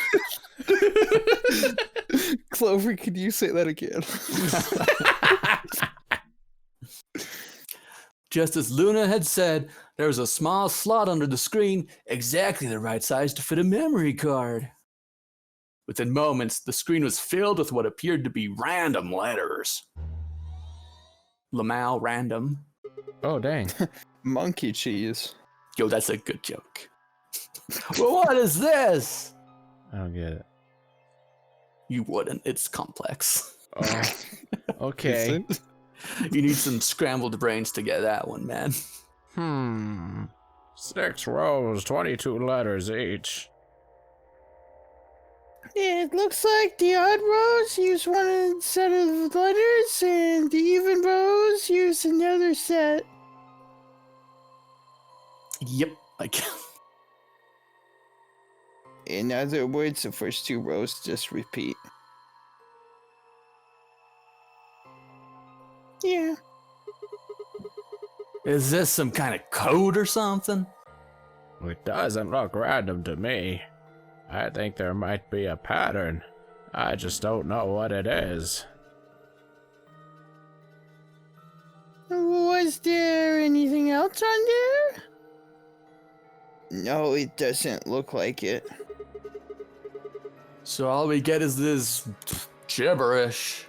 [SPEAKER 3] Clover, could you say that again?
[SPEAKER 2] Just as Luna had said, There was a small slot under the screen, exactly the right size to fit a memory card. Within moments, the screen was filled with what appeared to be random letters. Lamau random.
[SPEAKER 1] Oh, dang.
[SPEAKER 3] Monkey cheese.
[SPEAKER 2] Yo, that's a good joke. Well, what is this?
[SPEAKER 1] I don't get it.
[SPEAKER 2] You wouldn't. It's complex.
[SPEAKER 1] Oh, okay.
[SPEAKER 2] You need some scrambled brains to get that one, man.
[SPEAKER 1] 6 rows, 22 letters each.
[SPEAKER 4] It looks like the odd rows use one set of letters, and the even rows use another set.
[SPEAKER 2] Yep, I can.
[SPEAKER 3] In other words, the first 2 rows just repeat.
[SPEAKER 4] Yeah.
[SPEAKER 2] Is this some kind of code or something?
[SPEAKER 1] It doesn't look random to me. I think there might be a pattern. I just don't know what it is.
[SPEAKER 4] Was there anything else on there?
[SPEAKER 3] No, it doesn't look like it.
[SPEAKER 2] So all we get is this gibberish.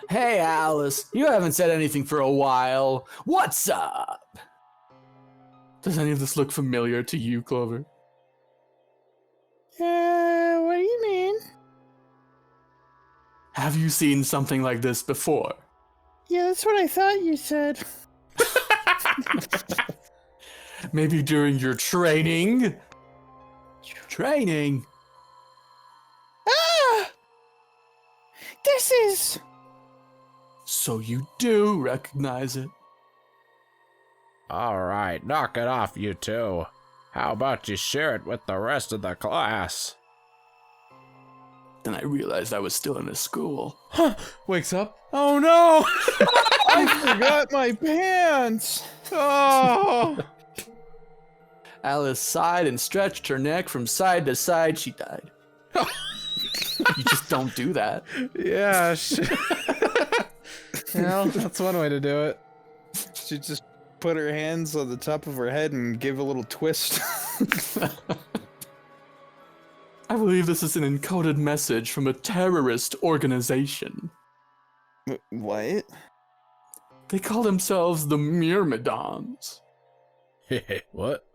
[SPEAKER 2] Hey, Alice, you haven't said anything for a while. What's up? Does any of this look familiar to you, Clover?
[SPEAKER 4] What do you mean?
[SPEAKER 2] Have you seen something like this before?
[SPEAKER 4] Yeah, that's what I thought you said.
[SPEAKER 2] Maybe during your training? Training?
[SPEAKER 4] Ah! This is...
[SPEAKER 2] So you do recognize it.
[SPEAKER 1] Alright, knock it off, you two. How about you share it with the rest of the class?
[SPEAKER 2] Then I realized I was still in a school.
[SPEAKER 1] Wakes up. Oh no!
[SPEAKER 3] I forgot my pants!
[SPEAKER 1] Oh!
[SPEAKER 2] Alice sighed and stretched her neck from side to side. She died. You just don't do that.
[SPEAKER 1] Yeah, well, that's one way to do it.
[SPEAKER 3] She just put her hands on the top of her head and gave a little twist.
[SPEAKER 2] I believe this is an encoded message from a terrorist organization.
[SPEAKER 3] What?
[SPEAKER 2] They call themselves the Myrmidons.
[SPEAKER 1] What?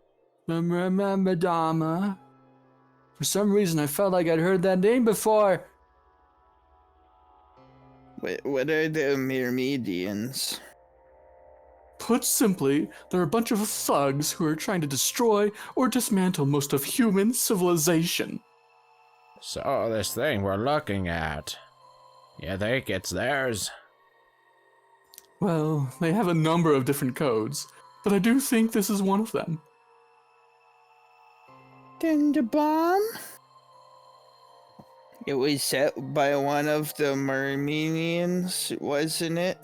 [SPEAKER 2] Myrmidama. For some reason, I felt like I'd heard that name before.
[SPEAKER 3] What are the Myrmidons?
[SPEAKER 2] Put simply, they're a bunch of thugs who are trying to destroy or dismantle most of human civilization.
[SPEAKER 1] So this thing we're looking at, you think it's theirs?
[SPEAKER 2] Well, they have a number of different codes, but I do think this is one of them.
[SPEAKER 4] Then the bomb?
[SPEAKER 3] It was set by one of the Myrmidons, wasn't it?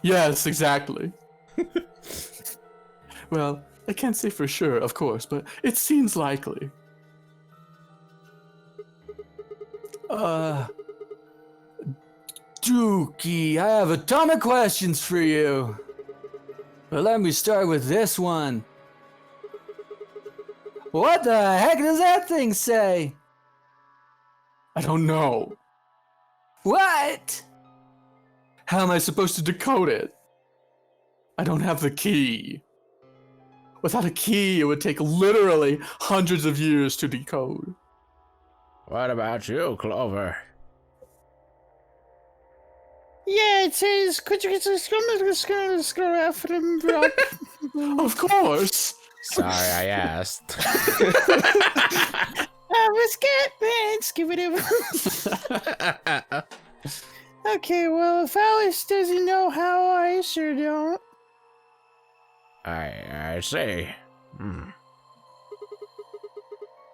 [SPEAKER 2] Yes, exactly. Well, I can't say for sure, of course, but it seems likely. Dookie, I have a ton of questions for you. But let me start with this one. What the heck does that thing say? I don't know. What? How am I supposed to decode it? I don't have the key. Without a key, it would take literally hundreds of years to decode.
[SPEAKER 1] What about you, Clover?
[SPEAKER 4] Yeah, it says...
[SPEAKER 2] Of course.
[SPEAKER 1] Sorry, I asked.
[SPEAKER 4] Let's give it a... Okay, well, if Alice doesn't know how, I sure don't.
[SPEAKER 1] I see.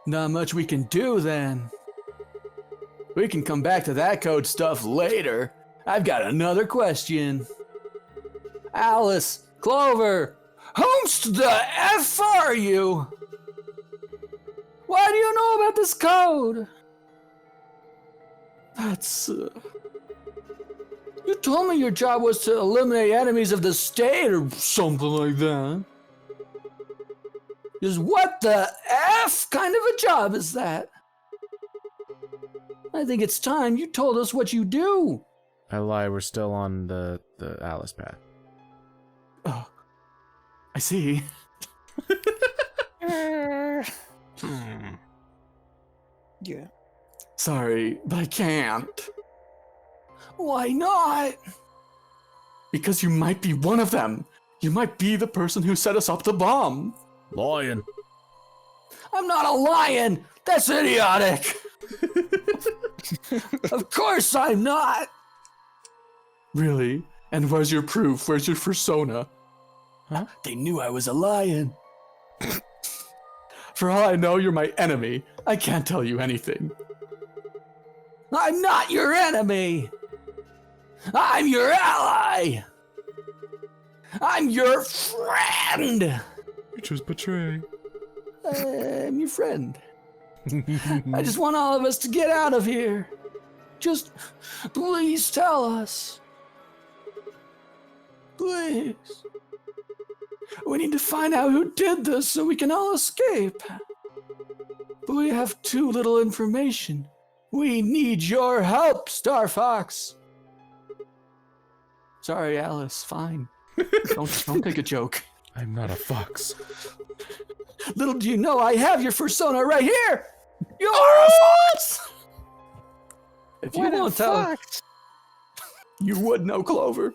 [SPEAKER 2] Not much we can do then. We can come back to that code stuff later. I've got another question. Alice, Clover, whomst the F are you? Why do you know about this code? That's... You told me your job was to eliminate enemies of the state or something like that. Just what the F kind of a job is that? I think it's time you told us what you do.
[SPEAKER 1] I lie, we're still on the Alice path.
[SPEAKER 2] Oh, I see.
[SPEAKER 3] Yeah.
[SPEAKER 2] Sorry, but I can't. Why not? Because you might be one of them. You might be the person who set us up the bomb.
[SPEAKER 1] Lion.
[SPEAKER 2] I'm not a lion! That's idiotic! Of course I'm not! Really? And where's your proof? Where's your persona?
[SPEAKER 1] Huh?
[SPEAKER 2] They knew I was a lion. For all I know, you're my enemy. I can't tell you anything. I'm not your enemy! I'm your ally! I'm your friend!
[SPEAKER 1] You just betray.
[SPEAKER 2] I'm your friend. I just want all of us to get out of here. Just please tell us. Please. We need to find out who did this so we can all escape. But we have too little information. We need your help, Star Fox. Sorry, Alice. Fine. Don't take a joke.
[SPEAKER 1] I'm not a fox.
[SPEAKER 2] Little do you know, I have your persona right here. You're a fox. If you
[SPEAKER 3] What a
[SPEAKER 2] won't tell,
[SPEAKER 3] fox.
[SPEAKER 2] you would know, Clover.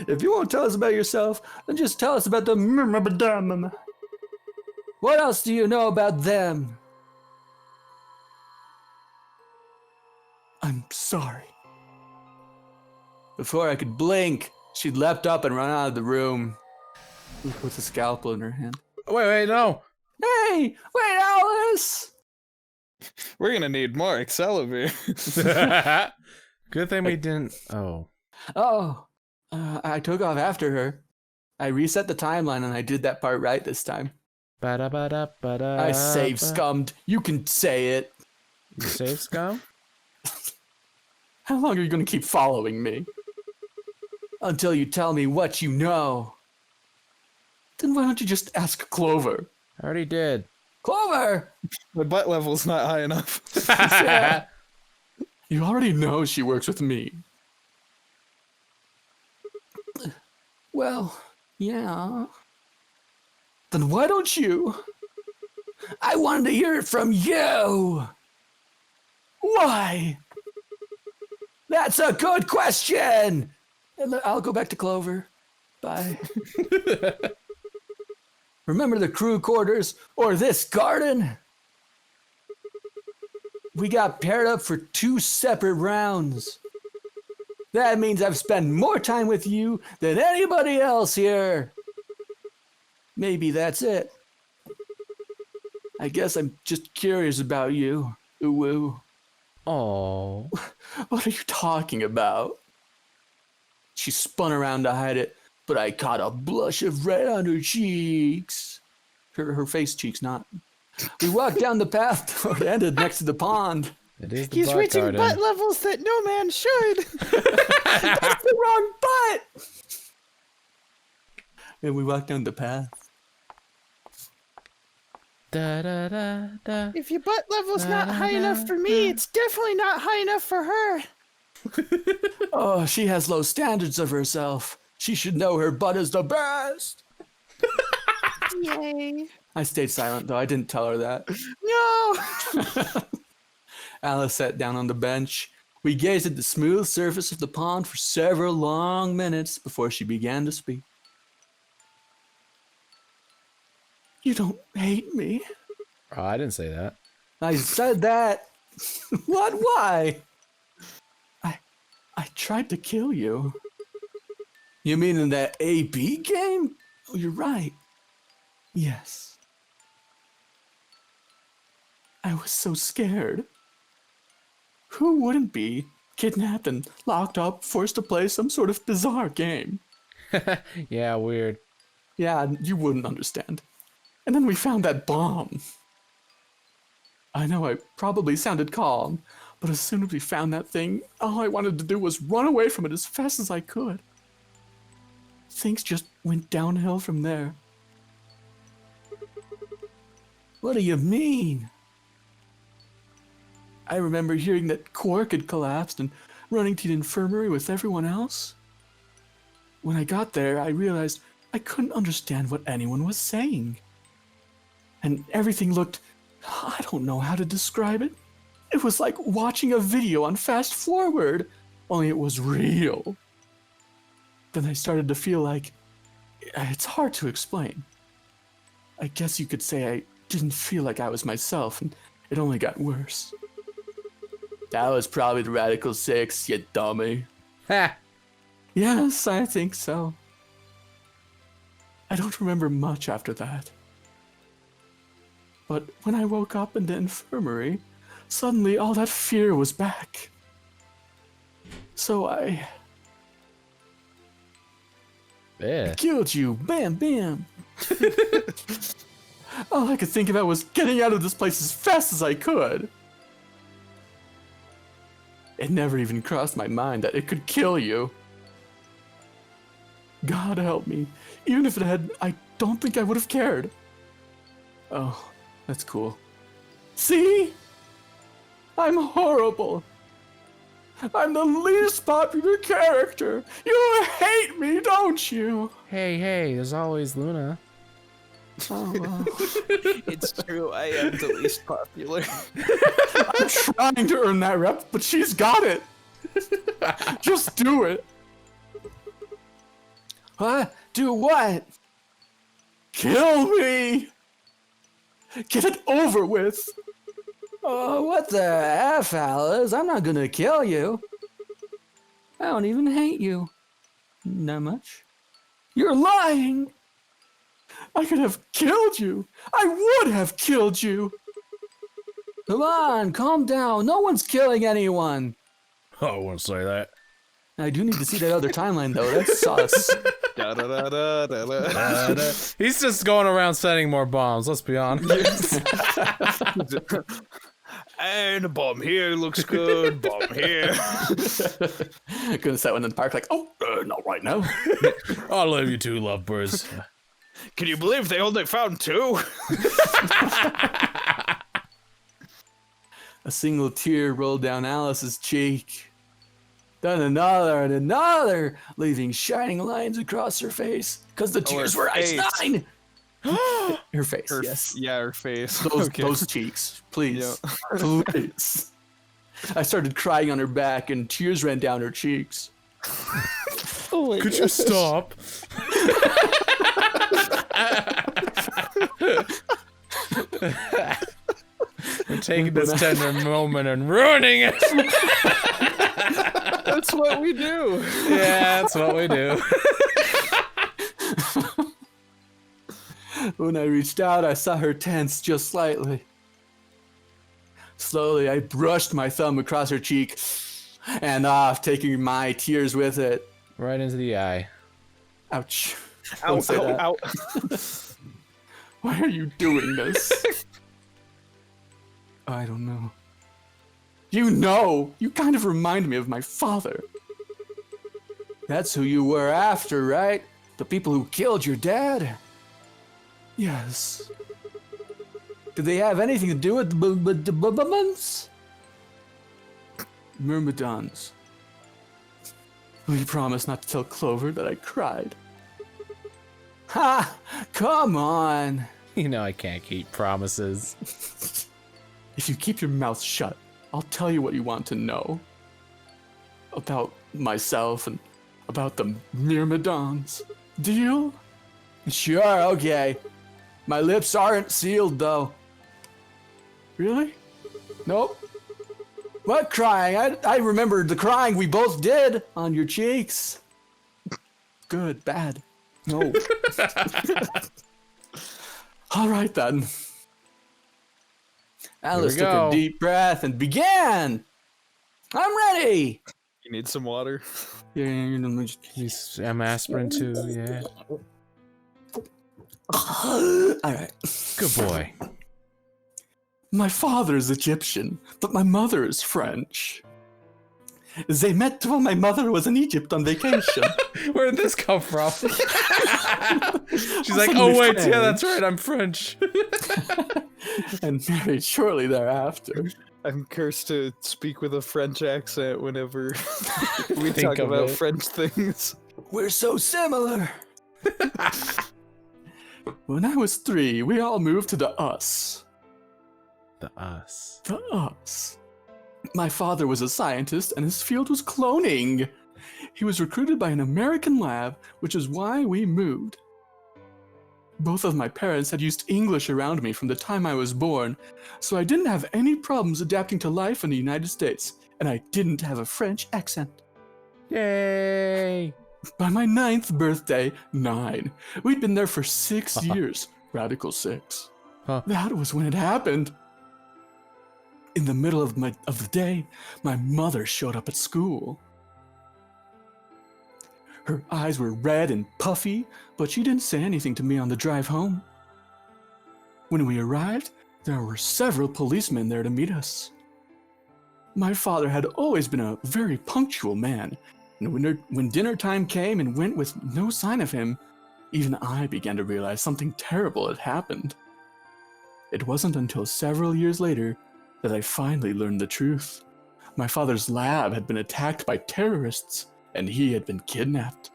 [SPEAKER 2] If you won't tell us about yourself, then just tell us about the Myrmidon. What else do you know about them? I'm sorry. Before I could blink, she'd leapt up and run out of the room with a scalpel in her hand.
[SPEAKER 1] Wait, no.
[SPEAKER 2] Hey, wait, Alice!
[SPEAKER 3] We're gonna need more Excalibur.
[SPEAKER 1] Good thing we didn't. Oh.
[SPEAKER 2] Oh, I took off after her. I reset the timeline and I did that part right this time.
[SPEAKER 1] Ba-da-ba-da-ba-da.
[SPEAKER 2] I save scummed. You can say it.
[SPEAKER 1] You save scum?
[SPEAKER 2] How long are you gonna keep following me? Until you tell me what you know. Then why don't you just ask Clover?
[SPEAKER 1] I already did.
[SPEAKER 2] Clover!
[SPEAKER 3] My butt level's not high enough.
[SPEAKER 2] Yeah. You already know she works with me. Well, yeah. Then why don't you? I wanted to hear it from you. Why? That's a good question. And I'll go back to Clover. Bye. Remember the crew quarters or this garden? We got paired up for 2 separate rounds. That means I've spent more time with you than anybody else here. Maybe that's it. I guess I'm just curious about you, Uwu.
[SPEAKER 1] Oh.
[SPEAKER 2] What are you talking about? She spun around to hide it, but I caught a blush of red on her cheeks. Her face cheeks, not. We walked down the path that ended next to the pond.
[SPEAKER 1] It is the
[SPEAKER 3] He's
[SPEAKER 1] butt
[SPEAKER 3] reaching
[SPEAKER 1] garden.
[SPEAKER 3] butt levels that no man should.
[SPEAKER 2] That's the wrong butt! And we walked down the path.
[SPEAKER 1] Da, da, da, da.
[SPEAKER 3] If your butt level's not high enough for me, it's definitely not high enough for her.
[SPEAKER 2] Oh, she has low standards of herself. She should know her butt is the best.
[SPEAKER 3] Yay.
[SPEAKER 2] I stayed silent, though. I didn't tell her that.
[SPEAKER 3] No.
[SPEAKER 2] Alice sat down on the bench. We gazed at the smooth surface of the pond for several long minutes before she began to speak. You don't hate me.
[SPEAKER 1] Oh, I didn't say that.
[SPEAKER 2] I said that. What? Why? I tried to kill you. You mean in that AB game? Oh, you're right. Yes. I was so scared. Who wouldn't be? Kidnapped and locked up, forced to play some sort of bizarre game.
[SPEAKER 1] Yeah, weird.
[SPEAKER 2] Yeah, you wouldn't understand. And then we found that bomb. I know I probably sounded calm, But as soon as we found that thing, all I wanted to do was run away from it as fast as I could. Things just went downhill from there. What do you mean? I remember hearing that Quark had collapsed and running to the infirmary with everyone else. When I got there, I realized I couldn't understand what anyone was saying. And everything looked, I don't know how to describe it. It was like watching a video on fast forward, only it was real. Then I started to feel like, it's hard to explain. I guess you could say I didn't feel like I was myself, and it only got worse. That was probably the Radical 6, you dummy.
[SPEAKER 5] Ha!
[SPEAKER 2] Yes, I think so. I don't remember much after that. But when I woke up in the infirmary, suddenly all that fear was back. So I
[SPEAKER 5] Yeah.
[SPEAKER 2] killed you. Bam, bam. All I could think about was getting out of this place as fast as I could. It never even crossed my mind that it could kill you. God help me. Even if it had, I don't think I would have cared. Oh, that's cool. See? I'm horrible. I'm the least popular character. You hate me, don't you?
[SPEAKER 5] Hey, there's always Luna.
[SPEAKER 2] Oh, well.
[SPEAKER 3] It's true, I am the least popular.
[SPEAKER 2] I'm trying to earn that rep, but she's got it. Just do it. What? Do what? Kill me. Get it over with. Oh, what the F, Alice? I'm not gonna kill you. I don't even hate you. Not much. You're lying. I could have killed you. I would have killed you. Come on, calm down. No one's killing anyone.
[SPEAKER 1] I wouldn't say that.
[SPEAKER 2] I do need to see that other timeline, though. That's sus.
[SPEAKER 5] He's just going around setting more bombs, let's be honest.
[SPEAKER 3] And bomb here looks good, bomb here.
[SPEAKER 2] Gonna set one in the park like, oh, not right now.
[SPEAKER 1] I love you too, lovebirds.
[SPEAKER 3] Can you believe they only found 2?
[SPEAKER 2] A single tear rolled down Alice's cheek. Then another and another, leaving shining lines across her face. Because the tears were
[SPEAKER 3] face.
[SPEAKER 2] Einstein! Her face, yes.
[SPEAKER 3] Yeah, her face.
[SPEAKER 2] Those cheeks, please. Please. I started crying on her back and tears ran down her cheeks.
[SPEAKER 3] Oh my
[SPEAKER 1] Could you stop?
[SPEAKER 5] We're taking this tender moment and ruining it.
[SPEAKER 3] That's what we do.
[SPEAKER 5] Yeah, that's what we do.
[SPEAKER 2] When I reached out, I saw her tense just slightly. Slowly, I brushed my thumb across her cheek and off, taking my tears with it.
[SPEAKER 5] Right into the eye.
[SPEAKER 2] Ouch.
[SPEAKER 3] Ow,
[SPEAKER 2] Don't say
[SPEAKER 3] ow,
[SPEAKER 2] that.
[SPEAKER 3] ow.
[SPEAKER 2] Why are you doing this? I don't know. You know, you kind of remind me of my father. That's who you were after, right? The people who killed your dad? Yes. Did they have anything to do with the Myrmidons? Myrmidons. Will you promise not to tell Clover that I cried? Ha! Come on!
[SPEAKER 5] You know I can't keep promises.
[SPEAKER 2] If you keep your mouth shut, I'll tell you what you want to know. About myself and about the Myrmidons. Deal? Sure, okay. My lips aren't sealed, though. Really? Nope. What crying? I remember the crying we both did on your cheeks. Good, bad. No. All right, then. Alice took
[SPEAKER 5] go.
[SPEAKER 2] a deep breath and began. I'm ready.
[SPEAKER 3] You need some water?
[SPEAKER 5] I'm aspirin too, yeah.
[SPEAKER 2] All right.
[SPEAKER 5] Good boy.
[SPEAKER 2] My father is Egyptian, but my mother is French. They met while my mother was in Egypt on vacation.
[SPEAKER 5] Where did this come from? She's like,
[SPEAKER 2] Suddenly
[SPEAKER 5] oh wait,
[SPEAKER 2] French.
[SPEAKER 5] yeah, that's right, I'm French.
[SPEAKER 2] And married shortly thereafter.
[SPEAKER 6] I'm cursed to speak with a French accent whenever we
[SPEAKER 5] Think
[SPEAKER 6] talk
[SPEAKER 5] of
[SPEAKER 6] about
[SPEAKER 5] it.
[SPEAKER 6] French things.
[SPEAKER 2] We're so similar. When I was 3, we all moved to the US.
[SPEAKER 5] The us.
[SPEAKER 2] The US. My father was a scientist and his field was cloning. He was recruited by an American lab, which is why we moved. Both of my parents had used English around me from the time I was born, so I didn't have any problems adapting to life in the United States, and I didn't have a French accent.
[SPEAKER 5] Yay!
[SPEAKER 2] By my 9th birthday, 9, we'd been there for 6 years. Radical 6.
[SPEAKER 5] Huh.
[SPEAKER 2] That was when it happened. In the middle of the day, my mother showed up at school. Her eyes were red and puffy, but she didn't say anything to me on the drive home. When we arrived, there were several policemen there to meet us. My father had always been a very punctual man, and when dinner time came and went with no sign of him, even I began to realize something terrible had happened. It wasn't until several years later that I finally learned the truth. My father's lab had been attacked by terrorists, and he had been kidnapped.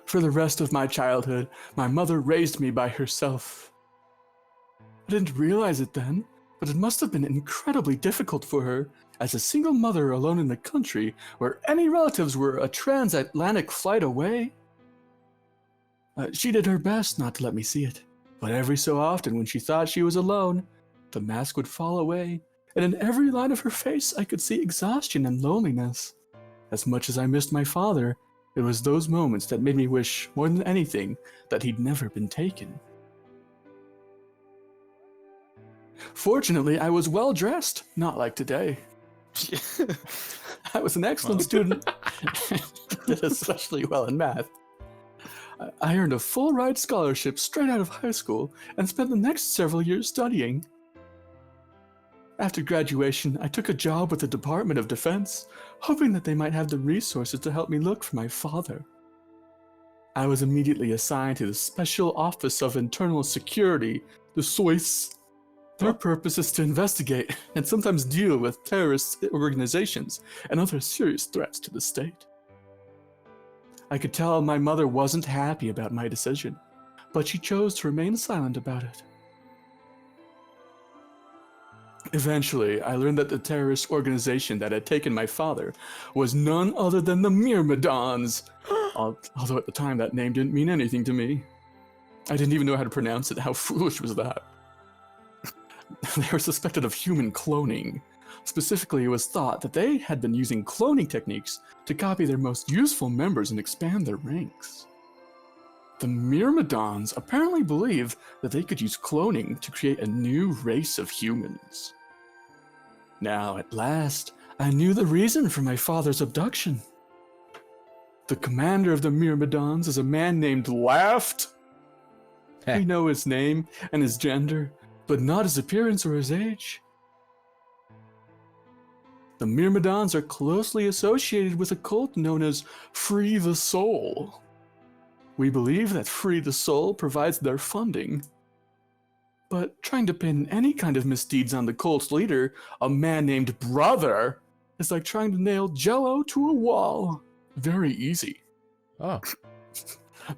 [SPEAKER 2] For the rest of my childhood, my mother raised me by herself. I didn't realize it then, but it must have been incredibly difficult for her as a single mother alone in the country where any relatives were a transatlantic flight away. She did her best not to let me see it, but every so often when she thought she was alone, the mask would fall away, and in every line of her face I could see exhaustion and loneliness. As much as I missed my father, it was those moments that made me wish more than anything that he'd never been taken. Fortunately, I was well dressed, not like today. I was an excellent student, did especially well in math. I earned a full ride scholarship straight out of high school and spent the next several years studying. After graduation, I took a job with the Department of Defense, hoping that they might have the resources to help me look for my father. I was immediately assigned to the Special Office of Internal Security, the SOIS. Their purpose is to investigate and sometimes deal with terrorist organizations and other serious threats to the state. I could tell my mother wasn't happy about my decision, but she chose to remain silent about it. Eventually, I learned that the terrorist organization that had taken my father was none other than the Myrmidons, although at the time that name didn't mean anything to me. I didn't even know how to pronounce it. How foolish was that? They were suspected of human cloning. Specifically, it was thought that they had been using cloning techniques to copy their most useful members and expand their ranks. The Myrmidons apparently believed that they could use cloning to create a new race of humans. Now, at last, I knew the reason for my father's abduction. The commander of the Myrmidons is a man named Laft. We know his name and his gender, but not his appearance or his age. The Myrmidons are closely associated with a cult known as Free the Soul. We believe that Free the Soul provides their funding. But trying to pin any kind of misdeeds on the cult's leader, a man named Brother, is like trying to nail Jell-O to a wall. Very easy.
[SPEAKER 5] Oh.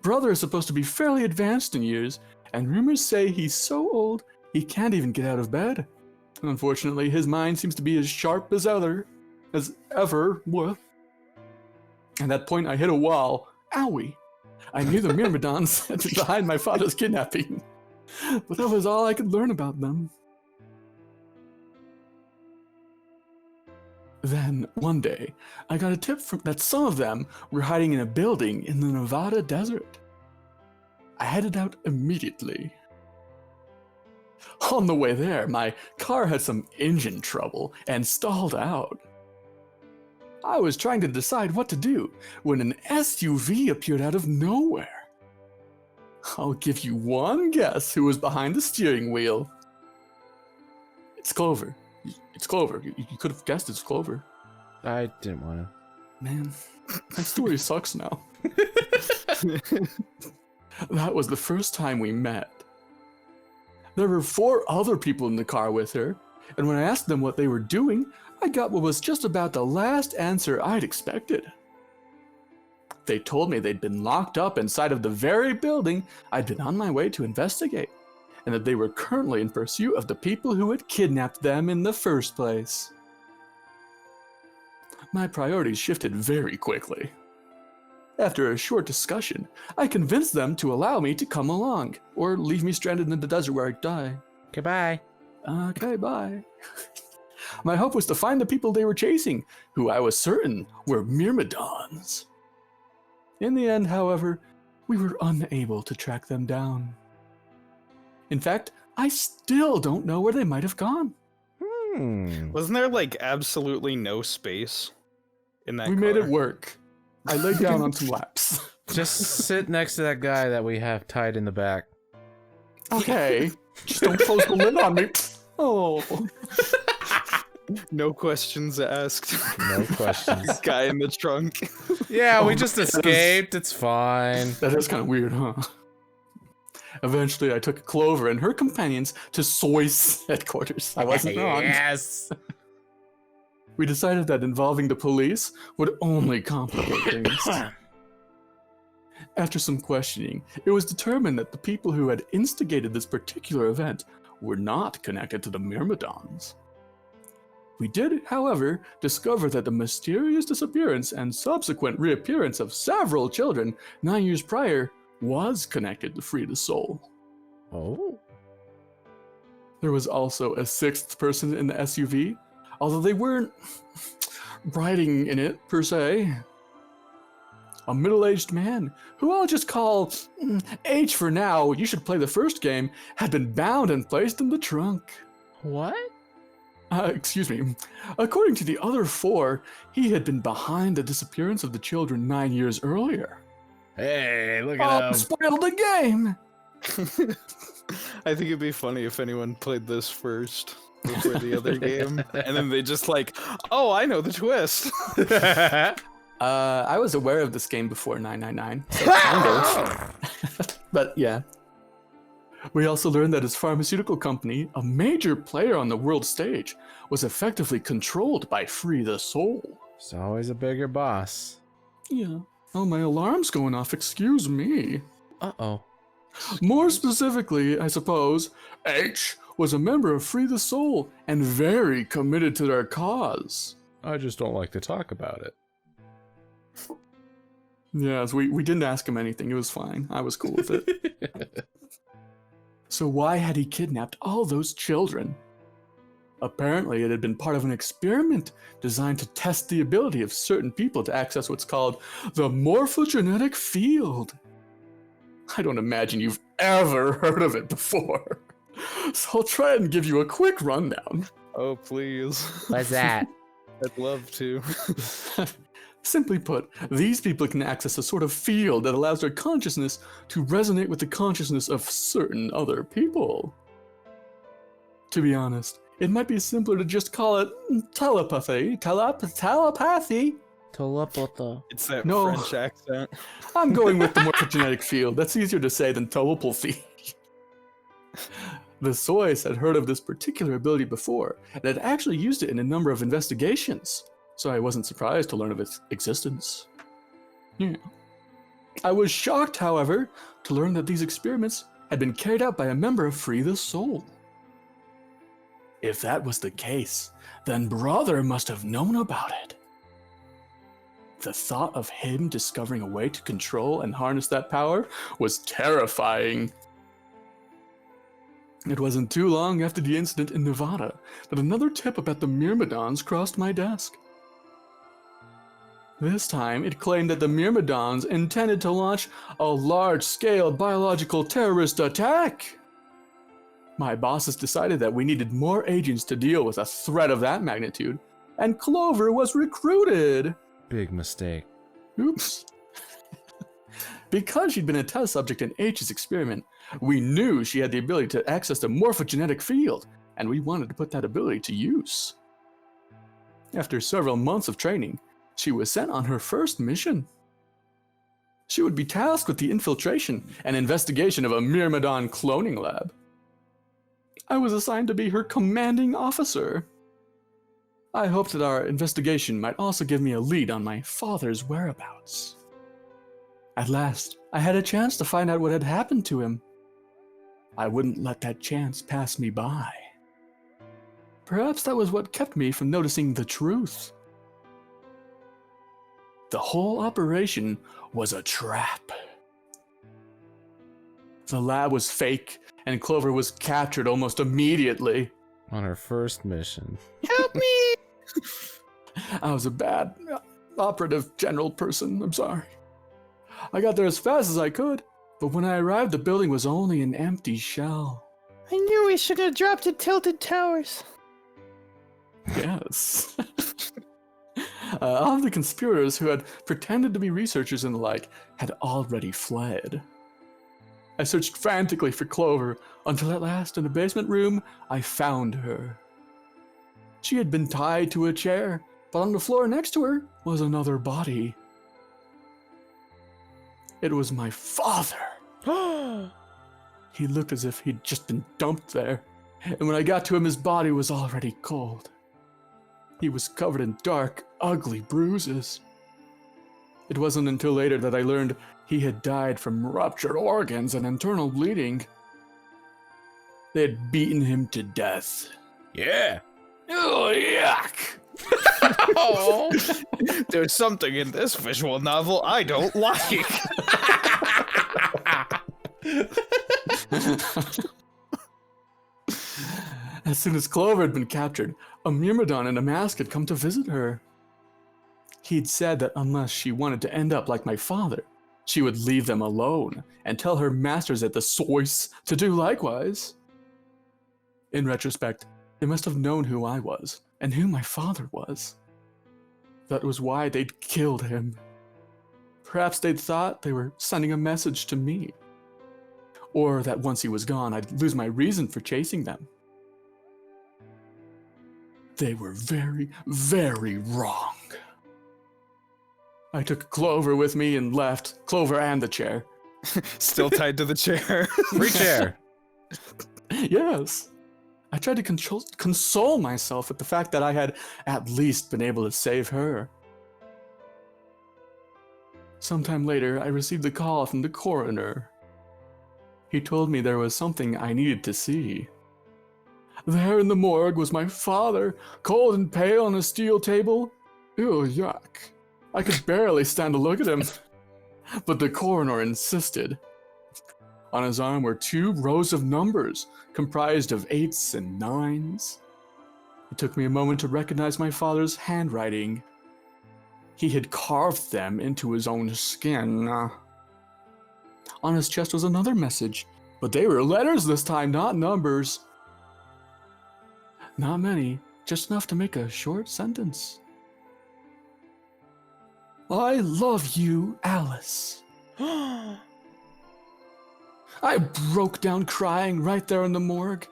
[SPEAKER 2] Brother is supposed to be fairly advanced in years, and rumors say he's so old he can't even get out of bed. Unfortunately, his mind seems to be as sharp as ever. At that point, I hit a wall. Owie. I knew the Myrmidons had been behind my father's kidnapping, but that was all I could learn about them. Then, one day, I got a tip that some of them were hiding in a building in the Nevada desert. I headed out immediately. On the way there, my car had some engine trouble and stalled out. I was trying to decide what to do when an SUV appeared out of nowhere. I'll give you one guess who was behind the steering wheel. It's Clover. It's Clover. You could have guessed it's Clover.
[SPEAKER 5] I didn't want to.
[SPEAKER 2] Man, my story sucks now. That was the first time we met. There were 4 other people in the car with her, and when I asked them what they were doing, I got what was just about the last answer I'd expected. They told me they'd been locked up inside of the very building I'd been on my way to investigate, and that they were currently in pursuit of the people who had kidnapped them in the first place. My priorities shifted very quickly. After a short discussion, I convinced them to allow me to come along, or leave me stranded in the desert where I'd die.
[SPEAKER 5] Goodbye.
[SPEAKER 2] Okay, bye. My hope was to find the people they were chasing, who I was certain were Myrmidons. In the end, however, we were unable to track them down. In fact, I still don't know where they might have gone.
[SPEAKER 6] Wasn't there like absolutely no space in that
[SPEAKER 2] We
[SPEAKER 6] car?
[SPEAKER 2] made it work. I laid down on some laps.
[SPEAKER 5] Just sit next to that guy that we have tied in the back.
[SPEAKER 2] Okay, just don't close the lid on me. Oh.
[SPEAKER 6] No questions asked.
[SPEAKER 5] No questions.
[SPEAKER 6] Guy in the trunk.
[SPEAKER 5] Yeah, we just escaped. It's fine.
[SPEAKER 2] That is kind of weird, huh? Eventually, I took Clover and her companions to Soy's headquarters. I wasn't wrong.
[SPEAKER 5] Yes.
[SPEAKER 2] We decided that involving the police would only complicate things. After some questioning, it was determined that the people who had instigated this particular event were not connected to the Myrmidons. We did, however, discover that the mysterious disappearance and subsequent reappearance of several children 9 years prior was connected to Free the Soul.
[SPEAKER 5] Oh.
[SPEAKER 2] There was also a 6th person in the SUV, although they weren't riding in it per se. A middle-aged man, who I'll just call H for now, you should play the first game, had been bound and placed in the trunk.
[SPEAKER 5] What?
[SPEAKER 2] Excuse me. According to the other 4, he had been behind the disappearance of the children 9 years earlier.
[SPEAKER 5] Hey, look at him.
[SPEAKER 2] Spoiled the game!
[SPEAKER 6] I think it'd be funny if anyone played this first before the other game, and then they just like, oh, I know the twist.
[SPEAKER 2] I was aware of this game before 999, so kind of. But yeah. We also learned that his pharmaceutical company, a major player on the world stage, was effectively controlled by Free the Soul.
[SPEAKER 5] It's always a bigger boss.
[SPEAKER 2] Yeah. Oh, my alarm's going off, excuse me.
[SPEAKER 5] Uh-oh.
[SPEAKER 2] More specifically, I suppose, H was a member of Free the Soul and very committed to their cause.
[SPEAKER 5] I just don't like to talk about it.
[SPEAKER 2] Yes, we didn't ask him anything, it was fine. I was cool with it. So why had he kidnapped all those children? Apparently, it had been part of an experiment designed to test the ability of certain people to access what's called the morphogenetic field. I don't imagine you've ever heard of it before. So I'll try and give you a quick rundown.
[SPEAKER 6] Oh, please.
[SPEAKER 5] What's that?
[SPEAKER 6] I'd love to.
[SPEAKER 2] Simply put, these people can access a sort of field that allows their consciousness to resonate with the consciousness of certain other people. To be honest, it might be simpler to just call it telepathy. Telepathy.
[SPEAKER 5] Telepathy.
[SPEAKER 6] It's that
[SPEAKER 2] No.
[SPEAKER 6] French accent.
[SPEAKER 2] I'm going with the morphogenetic field. That's easier to say than telepathy. The Soys had heard of this particular ability before and had actually used it in a number of investigations, so I wasn't surprised to learn of its existence. Yeah. I was shocked, however, to learn that these experiments had been carried out by a member of Free the Soul. If that was the case, then Brother must have known about it. The thought of him discovering a way to control and harness that power was terrifying. It wasn't too long after the incident in Nevada that another tip about the Myrmidons crossed my desk. This time, it claimed that the Myrmidons intended to launch a large-scale biological terrorist attack. My bosses decided that we needed more agents to deal with a threat of that magnitude, and Clover was recruited.
[SPEAKER 5] Big mistake.
[SPEAKER 2] Oops. Because she'd been a test subject in H's experiment, we knew she had the ability to access the morphogenetic field, and we wanted to put that ability to use. After several months of training, she was sent on her first mission. She would be tasked with the infiltration and investigation of a Myrmidon cloning lab. I was assigned to be her commanding officer. I hoped that our investigation might also give me a lead on my father's whereabouts. At last, I had a chance to find out what had happened to him. I wouldn't let that chance pass me by. Perhaps that was what kept me from noticing the truth. The whole operation was a trap. The lab was fake, and Clover was captured almost immediately.
[SPEAKER 5] On her first mission.
[SPEAKER 4] Help me!
[SPEAKER 2] I was a bad operative general person, I'm sorry. I got there as fast as I could, but when I arrived, the building was only an empty shell.
[SPEAKER 4] I knew we should have dropped at Tilted Towers.
[SPEAKER 2] Yes. All of the conspirators who had pretended to be researchers and the like had already fled. I searched frantically for Clover until at last, in a basement room, I found her. She had been tied to a chair, but on the floor next to her was another body. It was my father. He looked as if he'd just been dumped there, and when I got to him, his body was already cold. He was covered in dark, ugly bruises. It wasn't until later that I learned he had died from ruptured organs and internal bleeding. They had beaten him to death.
[SPEAKER 1] Yeah.
[SPEAKER 2] Oh, yuck!
[SPEAKER 6] Oh, there's something in this visual novel I don't like.
[SPEAKER 2] As soon as Clover had been captured, a Myrmidon in a mask had come to visit her. He'd said that unless she wanted to end up like my father, she would leave them alone and tell her masters at the source to do likewise. In retrospect, they must have known who I was and who my father was. That was why they'd killed him. Perhaps they'd thought they were sending a message to me. Or that once he was gone, I'd lose my reason for chasing them. They were very, very wrong. I took Clover with me and left, Clover and the chair.
[SPEAKER 6] Still tied to the chair.
[SPEAKER 5] Free chair.
[SPEAKER 2] Yes. I tried to console myself with the fact that I had at least been able to save her. Sometime later, I received a call from the coroner. He told me there was something I needed to see. There in the morgue was my father, cold and pale on a steel table. Ew, yuck. I could barely stand to look at him. But the coroner insisted. On his arm were 2 rows of numbers, comprised of 8s and 9s. It took me a moment to recognize my father's handwriting. He had carved them into his own skin. On his chest was another message, but they were letters this time, not numbers. Not many, just enough to make a short sentence. I love you, Alice. I broke down crying right there in the morgue.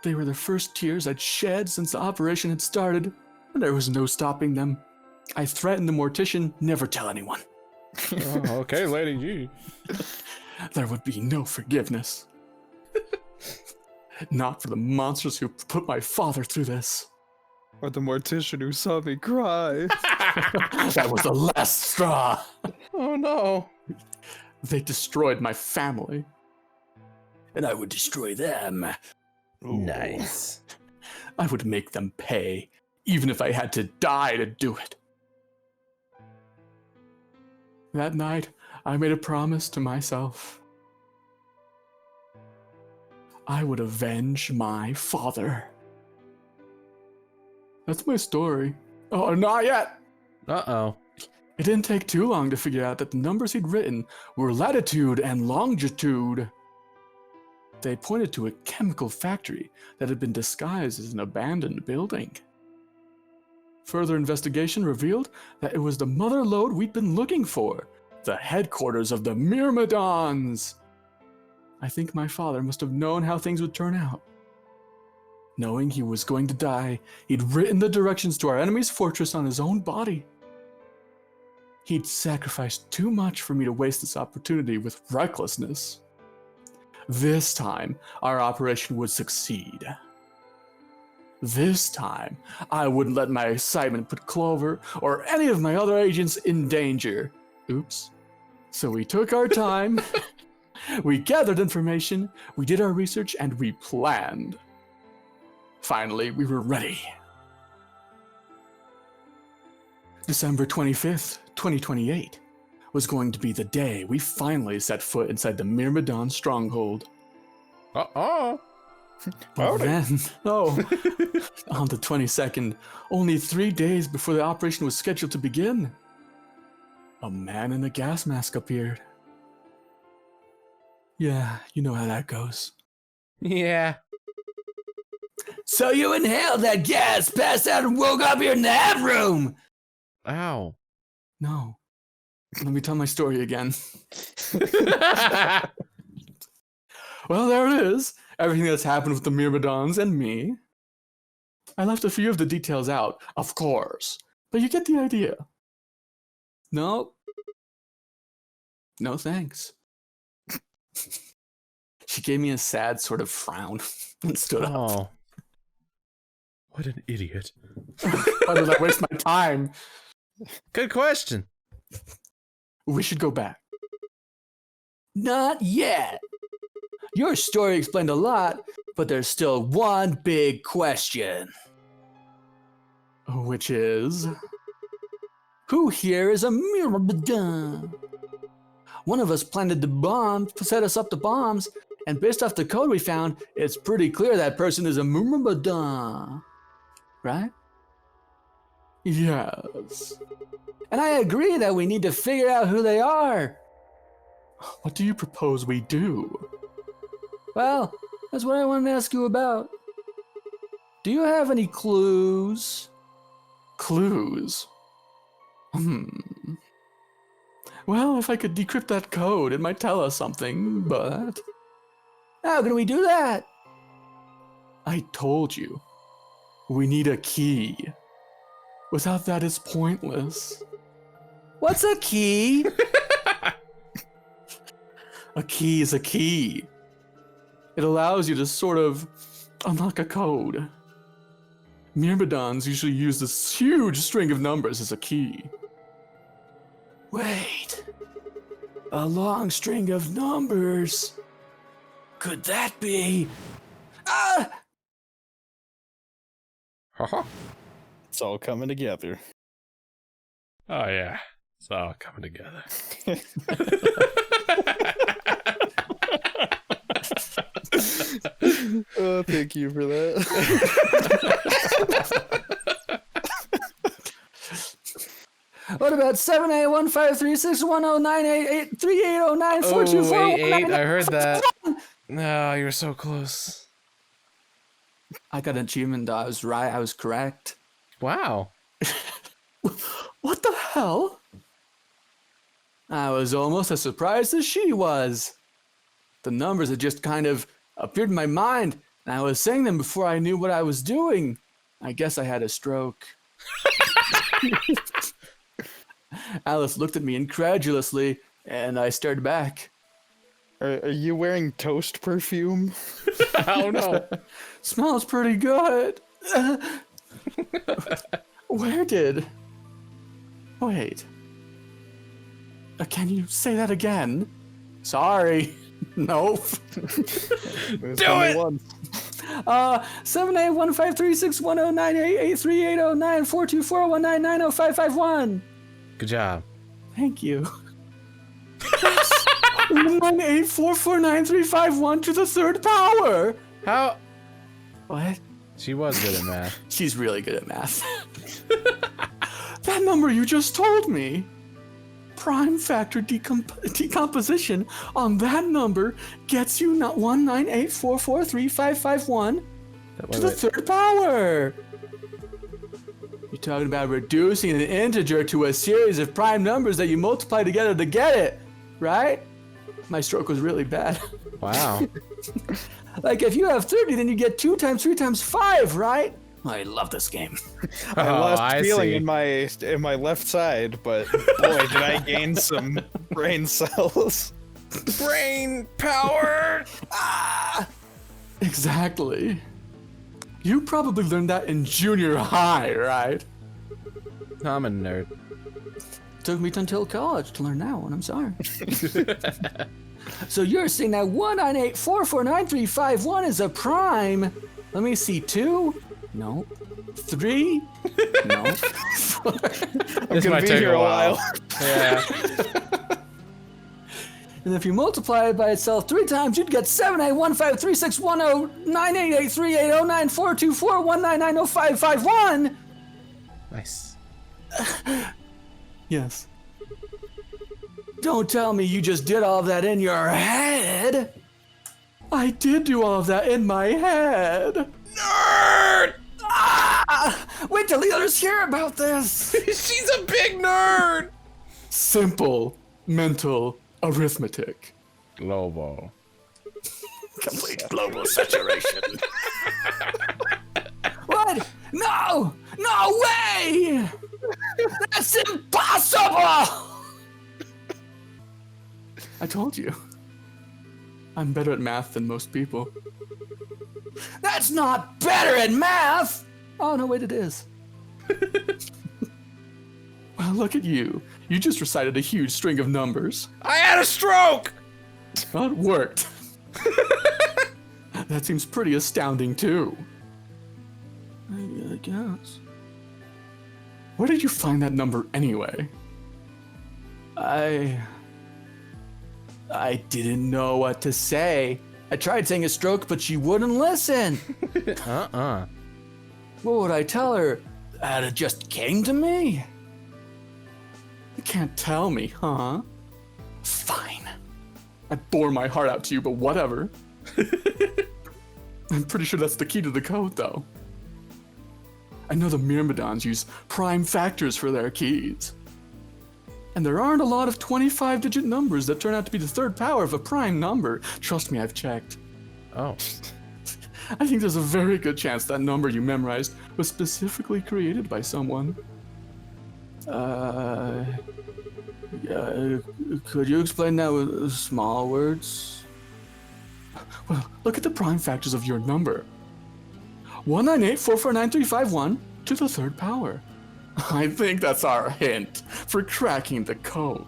[SPEAKER 2] They were the first tears I'd shed since the operation had started, and there was no stopping them. I threatened the mortician, never tell anyone.
[SPEAKER 5] Oh, okay, Lady G.
[SPEAKER 2] There would be no forgiveness. Not for the monsters who put my father through this.
[SPEAKER 6] Or the mortician who saw me cry.
[SPEAKER 2] That was the last straw.
[SPEAKER 5] Oh no.
[SPEAKER 2] They destroyed my family. And I would destroy them.
[SPEAKER 5] Nice.
[SPEAKER 2] I would make them pay, even if I had to die to do it. That night, I made a promise to myself. I would avenge my father. That's my story. Oh, not yet!
[SPEAKER 5] Uh-oh.
[SPEAKER 2] It didn't take too long to figure out that the numbers he'd written were latitude and longitude. They pointed to a chemical factory that had been disguised as an abandoned building. Further investigation revealed that it was the mother lode we'd been looking for, the headquarters of the Myrmidons. I think my father must have known how things would turn out. Knowing he was going to die, he'd written the directions to our enemy's fortress on his own body. He'd sacrificed too much for me to waste this opportunity with recklessness. This time, our operation would succeed. This time, I wouldn't let my excitement put Clover or any of my other agents in danger. Oops. So we took our time, we gathered information, we did our research, and we planned. Finally, we were ready. December 25th, 2028 was going to be the day we finally set foot inside the Myrmidon stronghold.
[SPEAKER 1] Uh-oh.
[SPEAKER 2] But then, on the 22nd, only 3 days before the operation was scheduled to begin, a man in a gas mask appeared. Yeah, you know how that goes.
[SPEAKER 5] Yeah.
[SPEAKER 2] So you inhaled that gas, passed out, and woke up here in the nap room!
[SPEAKER 5] Ow.
[SPEAKER 2] No. Let me tell my story again. Well, there it is. Everything that's happened with the Myrmidons and me. I left a few of the details out, of course, but you get the idea. No. No thanks. She gave me a sad sort of frown and stood up.
[SPEAKER 5] Oh. What an idiot.
[SPEAKER 2] Why did I waste my time?
[SPEAKER 5] Good question.
[SPEAKER 2] We should go back. Not yet. Your story explained a lot, but there's still one big question. Which is... who here is a Myrmidon? One of us planted the bomb, set us up the bombs, and based off the code we found, it's pretty clear that person is a Myrmidon. Right? Yes. And I agree that we need to figure out who they are. What do you propose we do? Well, that's what I wanted to ask you about. Do you have any clues? Clues? Well, if I could decrypt that code, it might tell us something, but... how can we do that? I told you. We need a key. Without that, it's pointless. What's a key? A key is a key. It allows you to sort of unlock a code. Myrmidons usually use this huge string of numbers as a key. Wait. A long string of numbers? Could that be... ah!
[SPEAKER 1] Haha.
[SPEAKER 6] It's all coming together.
[SPEAKER 1] Oh, yeah. It's all coming together.
[SPEAKER 6] Oh, thank you for that.
[SPEAKER 2] What about 781536109883809424199?
[SPEAKER 5] I heard that. No, you're so close.
[SPEAKER 2] I got an achievement. I was right. I was correct.
[SPEAKER 5] Wow.
[SPEAKER 2] What the hell? I was almost as surprised as she was. The numbers had just kind of appeared in my mind, and I was saying them before I knew what I was doing. I guess I had a stroke. Alice looked at me incredulously, and I stared back.
[SPEAKER 6] Are you wearing toast perfume?
[SPEAKER 1] Oh, no.
[SPEAKER 2] Smells pretty good. Where did... wait. Can you say that again? Sorry. Nope.
[SPEAKER 6] Do it!
[SPEAKER 2] 7815361098838094241990551.
[SPEAKER 5] Good job.
[SPEAKER 2] Thank you. 198449351 to the third power.
[SPEAKER 5] How?
[SPEAKER 2] What?
[SPEAKER 5] She was good at math.
[SPEAKER 2] She's really good at math. That number you just told me. Prime factor decomposition on that number gets you not 198443551 to the third power. talking about reducing an integer to a series of prime numbers that you multiply together to get it, right? My stroke was really bad.
[SPEAKER 5] Wow.
[SPEAKER 2] Like if you have 30, then you get 2 times 3 times 5, right? I love this game.
[SPEAKER 6] I lost
[SPEAKER 5] I
[SPEAKER 6] feeling
[SPEAKER 5] see.
[SPEAKER 6] in my left side, but boy, did I gain some brain cells.
[SPEAKER 1] Brain power!
[SPEAKER 2] Exactly. You probably learned that in junior high, right?
[SPEAKER 5] I'm a nerd.
[SPEAKER 2] Took me until college to learn that one, I'm sorry. So you're saying that 198449351 is a prime. Let me see, 2? No. 3? No.
[SPEAKER 5] This
[SPEAKER 6] Gonna
[SPEAKER 5] might
[SPEAKER 6] be
[SPEAKER 5] take
[SPEAKER 6] here
[SPEAKER 5] a while.
[SPEAKER 6] Yeah.
[SPEAKER 2] And if you multiply it by itself 3 times, you'd get 78153610988380942419905551.
[SPEAKER 5] Nice.
[SPEAKER 2] Yes. Don't tell me you just did all of that in your head. I did do all of that in my head.
[SPEAKER 1] Nerd!
[SPEAKER 2] Wait till the others hear about this.
[SPEAKER 1] She's a big nerd!
[SPEAKER 2] Simple mental arithmetic.
[SPEAKER 5] Global.
[SPEAKER 2] Complete global saturation. What? No! No way! That's impossible! I told you. I'm better at math than most people. That's not better at math! Oh, no, wait, it is. Well, look at you. You just recited a huge string of numbers.
[SPEAKER 1] I had a stroke!
[SPEAKER 2] Well, it worked. That seems pretty astounding, too. I guess. Where did you find that number anyway? I didn't know what to say. I tried saying a stroke, but she wouldn't listen. What would I tell her? That it just came to me? You can't tell me, huh? Fine. I bore my heart out to you, but whatever. I'm pretty sure that's the key to the code, though. I know the Myrmidons use prime factors for their keys. And there aren't a lot of 25-digit numbers that turn out to be the third power of a prime number. Trust me, I've checked.
[SPEAKER 5] Oh.
[SPEAKER 2] I think there's a very good chance that number you memorized was specifically created by someone. Could you explain that with small words? Well, look at the prime factors of your number. 198449351 to the third power. I think that's our hint for cracking the code.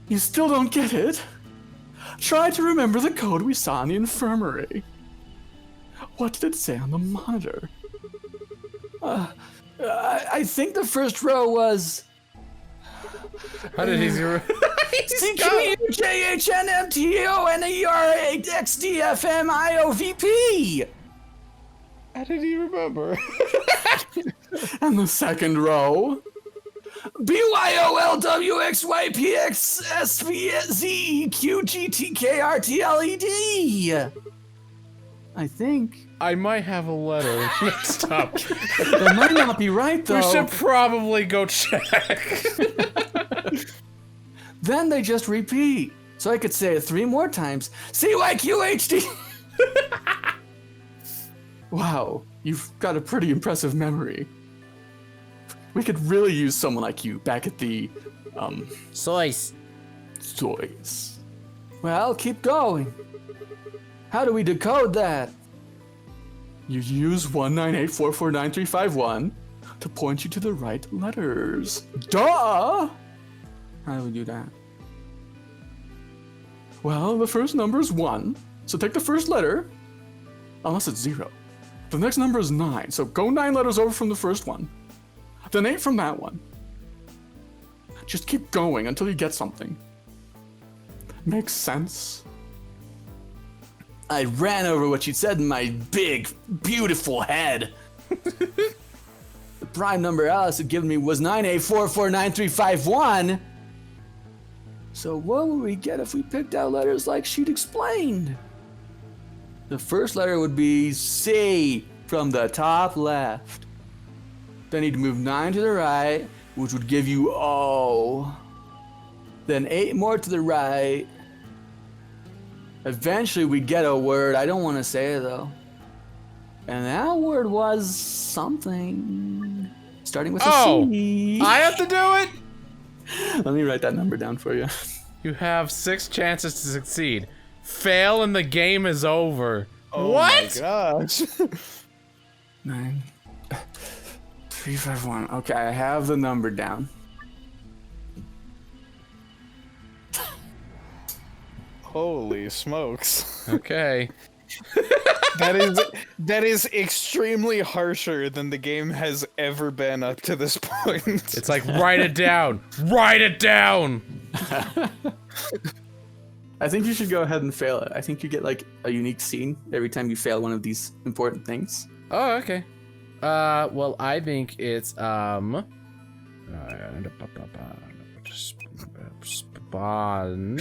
[SPEAKER 2] You still don't get it? Try to remember the code we saw in the infirmary. What did it say on the monitor? I think the first row was...
[SPEAKER 5] How did he zero?
[SPEAKER 2] CQJHNMTONERAXDFMIOVP.
[SPEAKER 6] How did he remember?
[SPEAKER 2] And the second row. BYOLWXYPXSBZQGTKRTLED. I think.
[SPEAKER 5] I might have a letter next up.
[SPEAKER 2] That might not be right, though.
[SPEAKER 5] We should probably go check.
[SPEAKER 2] Then they just repeat. So I could say it 3 more times. CYQHD. Wow, you've got a pretty impressive memory. We could really use someone like you back at the,
[SPEAKER 5] Soyce.
[SPEAKER 2] toys. Well, keep going. How do we decode that? You use 198449351 to point you to the right letters. Duh! How do we do that? Well, the first number is 1, so take the first letter, unless it's 0. The next number is 9, so go 9 letters over from the first one. Then 8 from that one. Just keep going until you get something. Makes sense? I ran over what she said in my big, beautiful head. The prime number Alice had given me was 984493551. So what would we get if we picked out letters like she'd explained? The first letter would be C. from the top left. Then you'd move 9 to the right, which would give you O. Then 8 more to the right. Eventually we'd get a word. I don't want to say it though. And that word was something. Starting with a C.
[SPEAKER 5] I have to do it?
[SPEAKER 2] Let me write that number down for you.
[SPEAKER 5] You have 6 chances to succeed. Fail and the game is over.
[SPEAKER 6] Oh
[SPEAKER 5] What?
[SPEAKER 6] my gosh.
[SPEAKER 2] 9, 3, 5, 1. Okay, I have the number down.
[SPEAKER 6] Holy smokes.
[SPEAKER 5] Okay.
[SPEAKER 6] That is extremely harsher than the game has ever been up to this point.
[SPEAKER 5] It's like, write it down. Write it down.
[SPEAKER 2] I think you should go ahead and fail it. I think you get like a unique scene every time you fail one of these important things.
[SPEAKER 5] Oh, okay. Well, I think it's, Spawn.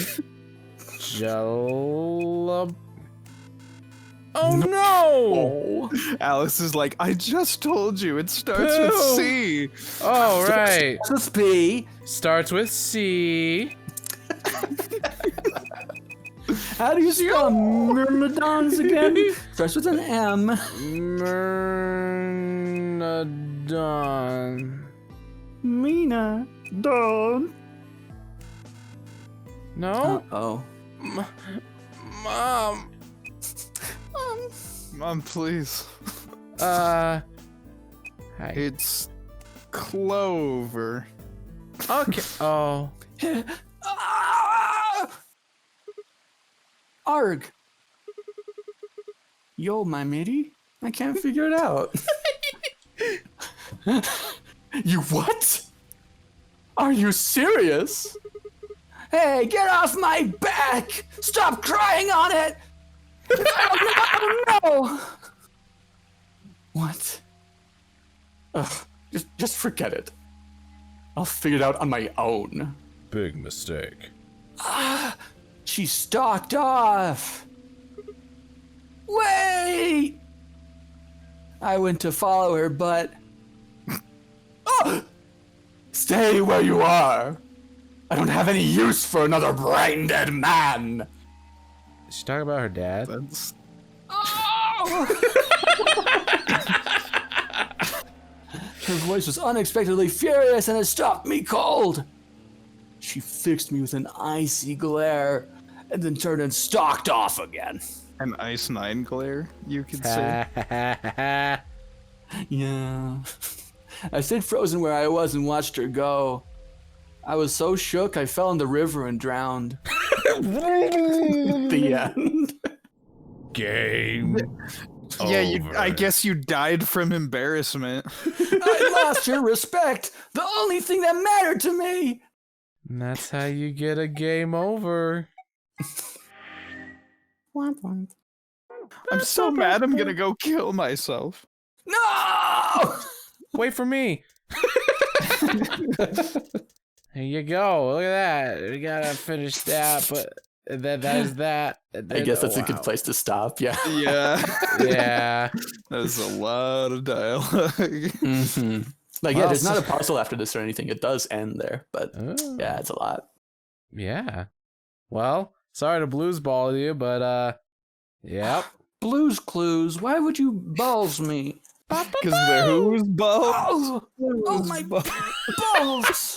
[SPEAKER 5] Oh no!
[SPEAKER 6] Alice is like, I just told you, it starts with
[SPEAKER 5] Pooh.
[SPEAKER 6] C.
[SPEAKER 5] Oh, right.
[SPEAKER 2] This P.
[SPEAKER 5] Starts with C.
[SPEAKER 2] How do you spell myrmidons again? Starts with an M.
[SPEAKER 5] Myrmidon.
[SPEAKER 2] Mina. Don.
[SPEAKER 5] No?
[SPEAKER 2] Oh.
[SPEAKER 5] Mom.
[SPEAKER 6] Mom, please.
[SPEAKER 5] Hi.
[SPEAKER 6] It's Clover.
[SPEAKER 5] Okay. Oh.
[SPEAKER 2] Arg. Yo, my matey. I can't figure it out. You what? Are you serious? Hey, get off my back! Stop crying on it! Oh, no! What? Ugh, just forget it. I'll figure it out on my own.
[SPEAKER 1] Big mistake.
[SPEAKER 2] She stalked off. Wait! I went to follow her, but... Oh! Stay where you are. I don't have any use for another brain-dead man.
[SPEAKER 5] Is she talking about her dad?
[SPEAKER 6] That's
[SPEAKER 2] Her voice was unexpectedly furious and it stopped me cold. She fixed me with an icy glare and then turned and stalked off again.
[SPEAKER 6] an Ice 9 glare, you could say.
[SPEAKER 2] Yeah. I stayed frozen where I was and watched her go. I was so shook I fell in the river and drowned. The end.
[SPEAKER 1] Game.
[SPEAKER 6] Yeah, I
[SPEAKER 1] over.
[SPEAKER 6] guess you died from embarrassment.
[SPEAKER 2] I lost your respect. The only thing that mattered to me.
[SPEAKER 5] And that's how you get a game over.
[SPEAKER 6] I'm so mad I'm gonna go kill myself.
[SPEAKER 2] No!
[SPEAKER 5] Wait for me. Here you go. Look at that. We gotta finish that, but then that is that. And
[SPEAKER 2] I
[SPEAKER 5] then-
[SPEAKER 2] guess that's a
[SPEAKER 5] wow.
[SPEAKER 2] good place to stop, yeah.
[SPEAKER 6] Yeah.
[SPEAKER 5] Yeah.
[SPEAKER 6] That's a lot of dialogue.
[SPEAKER 2] Mm-hmm. Like, yeah,
[SPEAKER 5] Well,
[SPEAKER 2] there's not a puzzle after this or anything. It does end there, but
[SPEAKER 5] Oh.
[SPEAKER 2] yeah, it's a lot.
[SPEAKER 5] Yeah. Well, sorry to blues ball you, but yep.
[SPEAKER 2] Blues Clues, why would you balls me?
[SPEAKER 6] Because they're who's balls?
[SPEAKER 2] Oh, my balls!